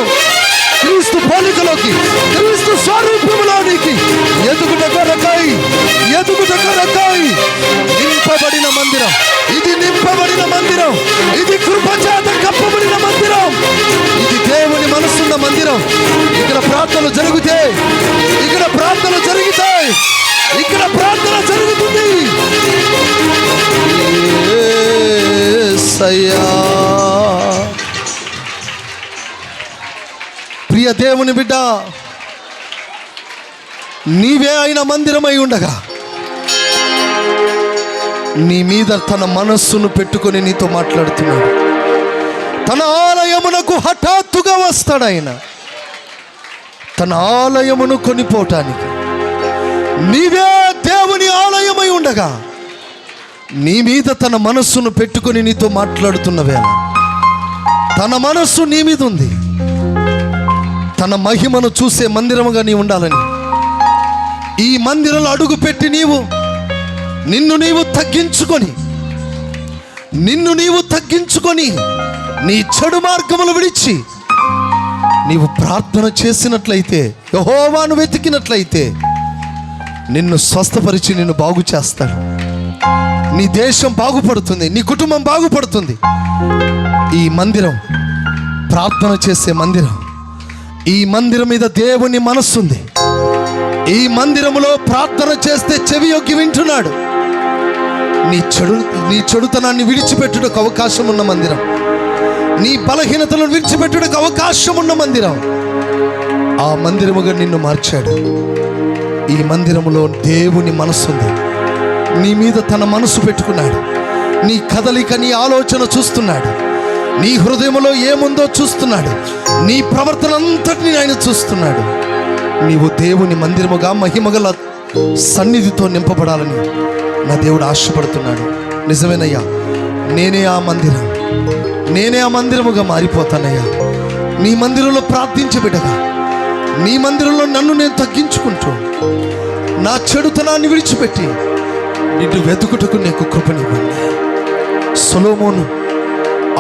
క్రీస్తు పోలికలోకి, క్రీస్తు స్వరూపంలోనికి ఎదుగుట కొరకై నింపబడిన మందిరం ఇది, నింపబడిన మందిరం ఇది, కృపచేత కప్పబడిన మందిరం ఇది, దేవుని మనసున్న మందిరం. ఇక్కడ ప్రార్థనలు జరుగుతాయి, ఇక్కడ ప్రార్థనలు జరుగుతాయి, ఇక్కడ ప్రార్థన జరుగుతుంది. యేసయ్యా, ప్రియ దేవుని బిడ్డ, నీవే అయిన మందిరమై ఉండగా నీ మీద తన మనస్సును పెట్టుకొని నీతో మాట్లాడుతున్నాడు. తన ఆలయమునకు హఠాత్తుగా వస్తాడు ఆయన, తన ఆలయమును కొనిపోవటానికి. నీవే దేవుని ఆలయమై ఉండగా నీ మీద తన మనస్సును పెట్టుకొని నీతో మాట్లాడుతున్న వేళ తన మనస్సు నీ మీద ఉంది. తన మహిమను చూసే మందిరముగా నీ ఉండాలని ఈ మందిరంలో అడుగు పెట్టి నిన్ను నీవు తగ్గించుకొని నీ చెడు మార్గములు విడిచి నీవు ప్రార్థన చేసినట్లయితే, యెహోవాను వెతికినట్లయితే నిన్ను స్వస్థపరిచి నిన్ను బాగు చేస్తాడు. నీ దేశం బాగుపడుతుంది, నీ కుటుంబం బాగుపడుతుంది. ఈ మందిరం ప్రార్థన చేసే మందిరం. ఈ మందిరం మీద దేవుని మనస్సుంది. ఈ మందిరములో ప్రార్థన చేస్తే చెవి యొగ్గి వింటున్నాడు. నీ చెడుతనాన్ని విడిచిపెట్టుటకు అవకాశం ఉన్న మందిరం, నీ బలహీనతలను విడిచిపెట్టుటకు అవకాశం ఉన్న మందిరం. ఆ మందిరముగా నిన్ను మార్చాడు. ఈ మందిరములో దేవుని మనస్సుంది. నీ మీద తన మనసు పెట్టుకున్నాడు. నీ కదలిక, నీ ఆలోచన చూస్తున్నాడు. నీ హృదయంలో ఏముందో చూస్తున్నాడు. నీ ప్రవర్తన అంతటిని ఆయన చూస్తున్నాడు. నీవు దేవుని మందిరముగా మహిమగల సన్నిధితో నింపబడాలని నా దేవుడు ఆశపడుతున్నాడు. నిజమేనయ్యా, నేనే ఆ మందిరముగా మారిపోతానయ్యా. నీ మందిరంలో ప్రార్థించే బిడ్డగా, నీ మందిరంలో నన్ను నేను తగ్గించుకుంటూ నా చెడుతనాన్ని విడిచిపెట్టి నిన్ను వెతుకుటకు నీకు కృపనివ్వండి.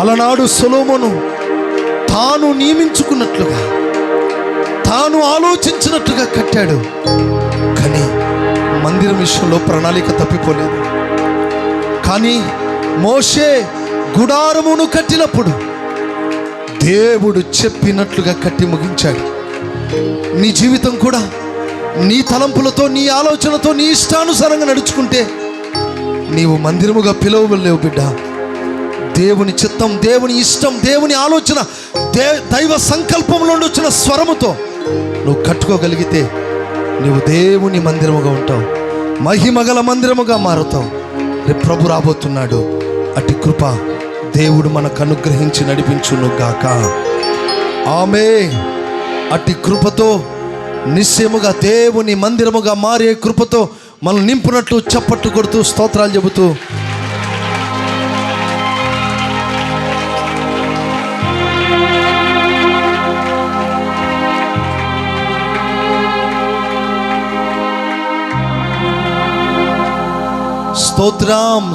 అలనాడు సొలొమోను తాను నియమించుకున్నట్లుగా, తాను ఆలోచించినట్లుగా కట్టాడు. కానీ మందిరం విషయంలో ప్రణాళిక తప్పిపోలేదు. కానీ మోషే గుడారమును కట్టినప్పుడు దేవుడు చెప్పినట్లుగా కట్టి ముగించాడు. నీ జీవితం కూడా నీ తలంపులతో, నీ ఆలోచనతో, నీ ఇష్టానుసారంగా నడుచుకుంటే నీవు మందిరముగా పిలువలేవు బిడ్డ. దేవుని చిత్తం, దేవుని ఇష్టం, దేవుని ఆలోచన, దైవ సంకల్పంలో వచ్చిన స్వరముతో నువ్వు కట్టుకోగలిగితే నీవు దేవుని మందిరముగా ఉంటావు, మహిమగల మందిరముగా మారుతావు. రేపు ప్రభు రాబోతున్నాడు. అట్టి కృప దేవుడు మనకు అనుగ్రహించి నడిపించును గాక. ఆమేన్. అట్టి కృపతో నిశ్చయముగా దేవుని మందిరముగా మారే కృపతో మనం నింపునట్లు చప్పట్లు కొడుతూ స్తోత్రాలు చెబుతూ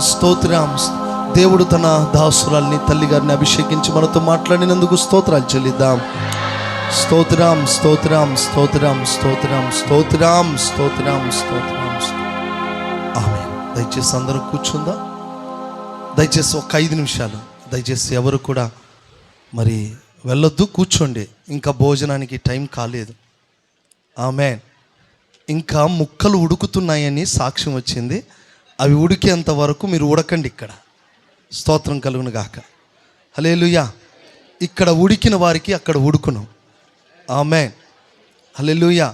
స్తోత్రం. దేవుడు తన దాసురాల్ని, తల్లిగారిని అభిషేకించి మనతో మాట్లాడినందుకు స్తోత్రాలు చెల్లిద్దాం. స్తోత్రం స్తోత్రం స్తోత్రం స్తోత్రం స్తోత్రం స్తోత్రం స్తోత్రం. ఆమె దయచేసి అందరూ కూర్చుందా? దయచేసి ఒక 5 నిమిషాలు దయచేసి ఎవరు కూడా మరి వెళ్ళొద్దు, కూర్చోండి. ఇంకా భోజనానికి టైం కాలేదు. ఆమె ఇంకా ముక్కలు ఉడుకుతున్నాయని సాక్ష్యం వచ్చింది. అవి ఉడికేంత వరకు మీరు ఉడకండి. ఇక్కడ స్తోత్రం కలుగును గాక. హల్లెలూయా. ఇక్కడ ఉడికిన వారికి అక్కడ ఉడుకును. ఆమేన్. హల్లెలూయా.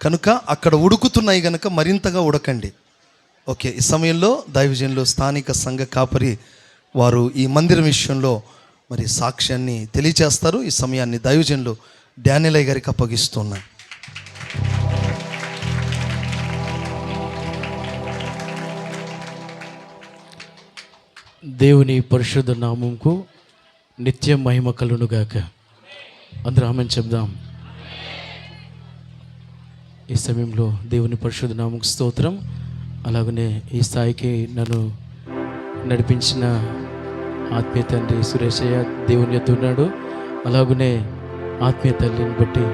కనుక అక్కడ ఉడుకుతున్నాయి కనుక మరింతగా ఉడకండి. ఓకే. ఈ సమయంలో దైవజనులు స్థానిక సంఘ కాపరి వారు ఈ మందిరం విషయంలో మరి సాక్ష్యాన్ని తెలియచేస్తారు. ఈ సమయాన్ని దైవజనులు డానియలయ్య గారికి అప్పగిస్తున్నారు. దేవుని పరిశుద్ధ నామంకు నిత్య మహిమ కలుగునుగాక. అందరూ ఆమేన్ చెప్దాం. ఈ సమయంలో దేవుని పరిశుద్ధ నామకు స్తోత్రం. అలాగనే ఈ స్థాయికి నన్ను నడిపించిన ఆత్మీయ తండ్రి సురేషయ్య దేవుని యొద్ద ఉన్నాడు. అలాగనే ఆత్మీయ తల్లిని బట్టి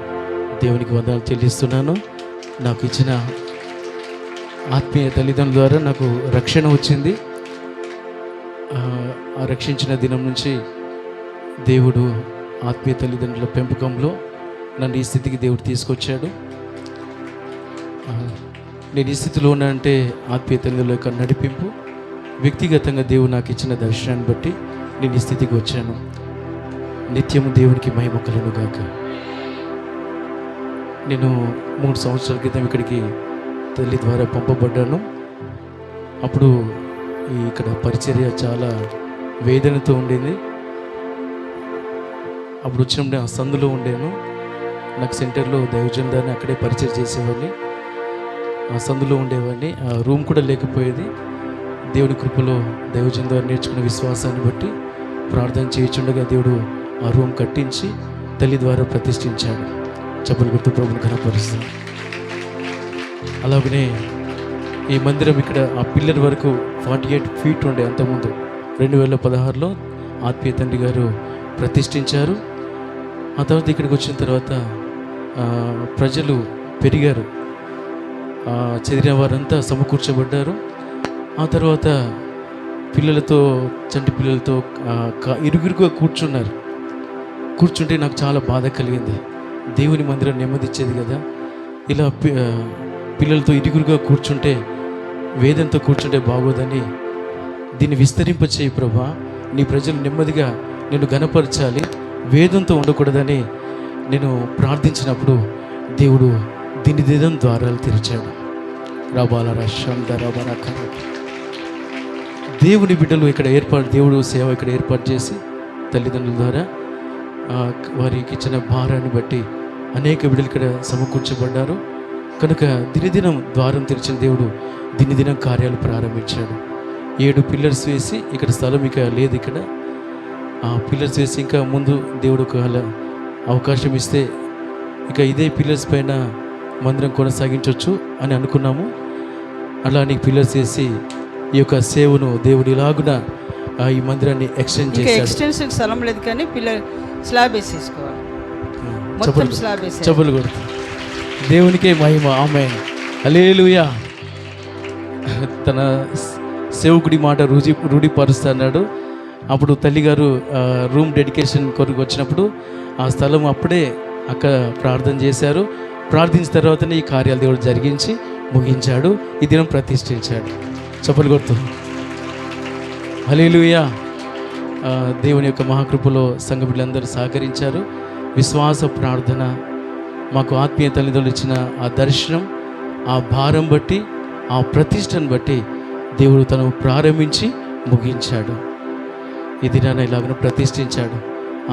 దేవునికి వందనాలు చెల్లిస్తున్నాను. నాకు ఇచ్చిన ఆత్మీయ తల్లిదండ్రుల ద్వారా నాకు రక్షణ వచ్చింది. ఆ రక్షించిన దినం నుంచి దేవుడు ఆత్మీయ తల్లిదండ్రుల పెంపకంలో నన్ను ఈ స్థితికి దేవుడు తీసుకొచ్చాడు. నేను ఈ స్థితిలో ఉన్నానంటే ఆత్మీయ తల్లిదండ్రుల యొక్క నడిపింపు, వ్యక్తిగతంగా దేవుడు నాకు ఇచ్చిన దర్శనాన్ని బట్టి నేను ఈ స్థితికి వచ్చాను. నిత్యము దేవునికి మహిమ కలుగును గాక. నేను 3 సంవత్సరాల క్రితం ఇక్కడికి తల్లి ద్వారా పంపబడ్డాను. అప్పుడు ఇక్కడ పరిచర్య చాలా వేదనతో ఉండేది. అప్పుడు వచ్చినప్పుడు ఆ సందులో ఉండేను. నాకు సెంటర్లో దైవజన్ దాన్ని అక్కడే పరిచయం చేసేవాడిని. ఆ సందులో ఉండేవాడిని. ఆ రూమ్ కూడా లేకపోయేది. దేవుని కృపలో దైవజన్ ద్వారా నేర్చుకున్న విశ్వాసాన్ని బట్టి ప్రార్థన చేయించుండగా దేవుడు ఆ రూమ్ కట్టించి తల్లి ద్వారా ప్రతిష్ఠించాడు. చప్పలు గుర్తు ప్రభుని ఘనపరుస్తుంది. అలాగనే ఈ మందిరం ఇక్కడ ఆ పిల్లర్ వరకు 48 ఫీట్ ఉండే. అంతకుముందు 2016లో ఆత్మీయ తండ్రి గారు ప్రతిష్ఠించారు. ఆ తర్వాత ఇక్కడికి వచ్చిన తర్వాత ప్రజలు పెరిగారు. చెదిరిన వారంతా సమకూర్చబడ్డారు. ఆ తర్వాత పిల్లలతో, చంటి పిల్లలతో ఇరుగురుగా కూర్చున్నారు. కూర్చుంటే నాకు చాలా బాధ కలిగింది. దేవుని మందిరం నెమ్మదిచ్చేది కదా, ఇలా పిల్లలతో ఇరుగురుగా కూర్చుంటే, వేదంతో కూర్చుంటే బాగోదని దీన్ని విస్తరింపచేయి ప్రభా, నీ ప్రజలు నెమ్మదిగా నేను ఘనపరచాలి, వేదంతో ఉండకూడదని నేను ప్రార్థించినప్పుడు దేవుడు దినం ద్వారాలు తెరిచాడు. దేవుని బిడ్డలు ఇక్కడ దేవుడు సేవ ఇక్కడ ఏర్పాటు చేసి తల్లిదండ్రుల ద్వారా వారికి ఇచ్చిన భారాన్ని బట్టి అనేక బిడ్డలు ఇక్కడ సమకూర్చబడ్డారు. కనుక దినదినం ద్వారం తెరిచిన దేవుడు దినదినం కార్యాలు ప్రారంభించాడు. 7 పిల్లర్స్ వేసి, ఇక్కడ స్థలం ఇక లేదు. ఇక్కడ ఆ పిల్లర్స్ వేసి ఇంకా ముందు దేవుడు ఒకవేళ అవకాశం ఇస్తే ఇక ఇదే పిల్లర్స్ పైన మందిరం కొనసాగించవచ్చు అని అనుకున్నాము. అలానే పిల్లర్స్ వేసి ఈ యొక్క సేవను దేవుడు ఇలాగున ఈ మందిరాన్ని ఎక్స్టెండ్ చేశాడు. ఎక్స్టెన్షన్ స్థలం లేదు కానీ పిల్లర్ స్లాబ్ వేసేసుకోవాలి. చెప్పులు కొడుతు దేవునికే మహిమ. ఆమేన్. హల్లెలూయా. తన సేవకుడి మాట రూఢిపరుస్తున్నాడు. అప్పుడు తల్లిగారు రూమ్ డెడికేషన్ కొరకు వచ్చినప్పుడు ఆ స్థలం అప్పుడే అక్కడ ప్రార్థన చేశారు. ప్రార్థించిన తర్వాతనే ఈ కార్యాలు దేవుడు జరిగించి ముగించాడు. ఈ దినం ప్రతిష్ఠించాడు. చెప్పులు కొడుతు హల్లెలూయా. దేవుని యొక్క మహాకృపలో సంఘ బిడ్డలందరూ సహకరించారు. విశ్వాస ప్రార్థన, మాకు ఆత్మీయ తల్లిదండ్రులు ఇచ్చిన ఆ దర్శనం, ఆ భారం బట్టి, ఆ ప్రతిష్టను బట్టి దేవుడు తను ప్రారంభించి ముగించాడు. ఈ దినాన్ని ఇలాగ ప్రతిష్ఠించాడు.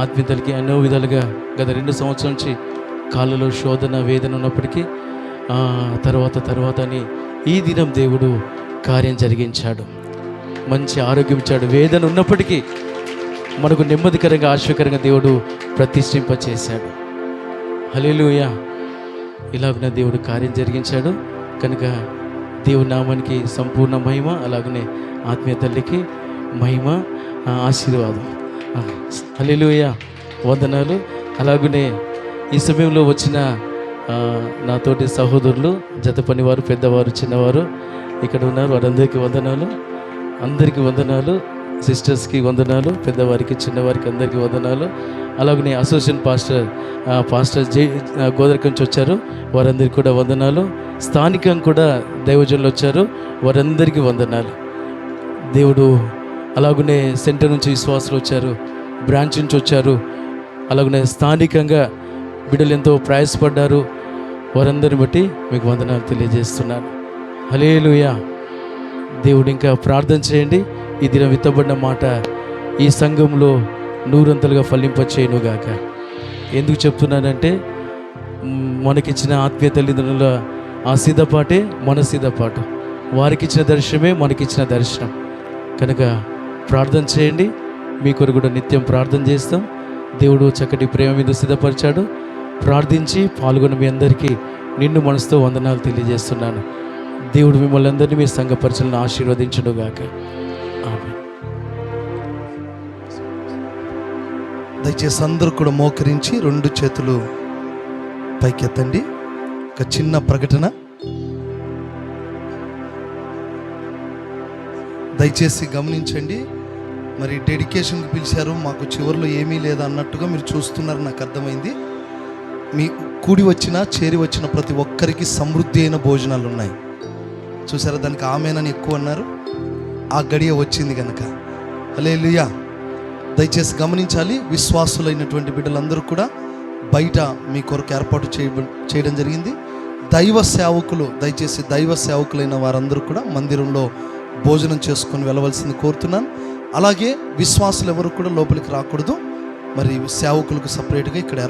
ఆత్మీయ తల్లికి ఎన్నో విధాలుగా గత 2 సంవత్సరాల నుంచి కాళ్ళలో శోధన, వేదన ఉన్నప్పటికీ తర్వాత అని ఈ దినం దేవుడు కార్యం జరిగించాడు. మంచి ఆరోగ్యం ఇచ్చాడు. వేదన ఉన్నప్పటికీ మనకు నెమ్మదికరంగా, ఆశ్చర్యకరంగా దేవుడు ప్రతిష్ఠింపచేశాడు. హల్లెలూయా. ఇలాగనే దేవుడు కార్యం జరిగించాడు. కనుక దేవుని నామానికి సంపూర్ణ మహిమ, అలాగనే ఆత్మీయ తల్లికి మహిమ, ఆశీర్వాదం. హల్లెలూయా. వందనాలు. అలాగనే ఈ సమయంలో వచ్చిన నాతోటి సహోదరులు, జత పనివారు, పెద్దవారు, చిన్నవారు ఇక్కడ ఉన్నారు. వారందరికీ వందనాలు. అందరికీ వందనాలు. సిస్టర్స్కి వందనాలు, పెద్దవారికి, చిన్నవారికి అందరికీ వందనాలు. అలాగనే అసోసియేషన్ పాస్టర్ గోదరికి నుంచి వచ్చారు, వారందరికీ కూడా వందనాలు. స్థానికం కూడా దైవజనులు వచ్చారు, వారందరికీ వందనాలు. దేవుడు అలాగనే సెంటర్ నుంచి విశ్వాసులు వచ్చారు, బ్రాంచ్ నుంచి వచ్చారు. అలాగనే స్థానికంగా బిడ్డలు ఎంతో ప్రయాసపడ్డారు. వారందరిని బట్టి మీకు వందనాలు తెలియజేస్తున్నాను. హల్లెలూయా. దేవుడు ఇంకా ప్రార్థన చేయండి. ఈ దినం విత్తబడిన మాట ఈ సంఘంలో నూరంతలుగా ఫలింపచేయునుగాక. ఎందుకు చెప్తున్నానంటే మనకిచ్చిన ఆత్మీయ తల్లిదండ్రుల ఆ సిద్ధపాటే మన సిద్ధపాటు, వారికిచ్చిన దర్శనమే మనకిచ్చిన దర్శనం. కనుక ప్రార్థన చేయండి. మీ కొరకు కూడా నిత్యం ప్రార్థన చేస్తాం. దేవుడు చక్కటి ప్రేమ మీద సిద్ధపరిచాడు. ప్రార్థించి పాల్గొన్న మీ అందరికీ నిండు మనసుతో వందనాలు తెలియజేస్తున్నాను. దేవుడు మిమ్మల్ని అందరినీ మీ సంఘ పరిచయలను ఆశీర్వదించునుగాక. ఆమేన్. దయచేసి అందరూ కూడా మోకరించి 2 చేతులు పైకెత్తండి. ఒక చిన్న ప్రకటన. దయచేసి గమనించండి. మరి డెడికేషన్కి పిలిచారు, మాకు చివరిలో ఏమీ లేదా అన్నట్టుగా మీరు చూస్తున్నారు, నాకు అర్థమైంది. మీ కూడి వచ్చిన, చేరి వచ్చిన ప్రతి ఒక్కరికి సమృద్ధి అయిన భోజనాలు ఉన్నాయి. చూసారా, దానికి ఆమెనని ఎక్కువ అన్నారు. ఆ గడియ వచ్చింది కనుక. హల్లెలూయా. దయచేసి గమనించాలి. విశ్వాసులైనటువంటి బిడ్డలందరూ కూడా బయట మీ కొరకు ఏర్పాటు చేయడం జరిగింది. దైవ సేవకులు, దయచేసి దైవ సేవకులైన వారందరూ కూడా మందిరంలో భోజనం చేసుకొని వెళ్ళవలసింది కోరుతున్నాను. అలాగే విశ్వాసులు ఎవరు కూడా లోపలికి రాకూడదు. మరి సేవకులకు సపరేట్గా ఇక్కడ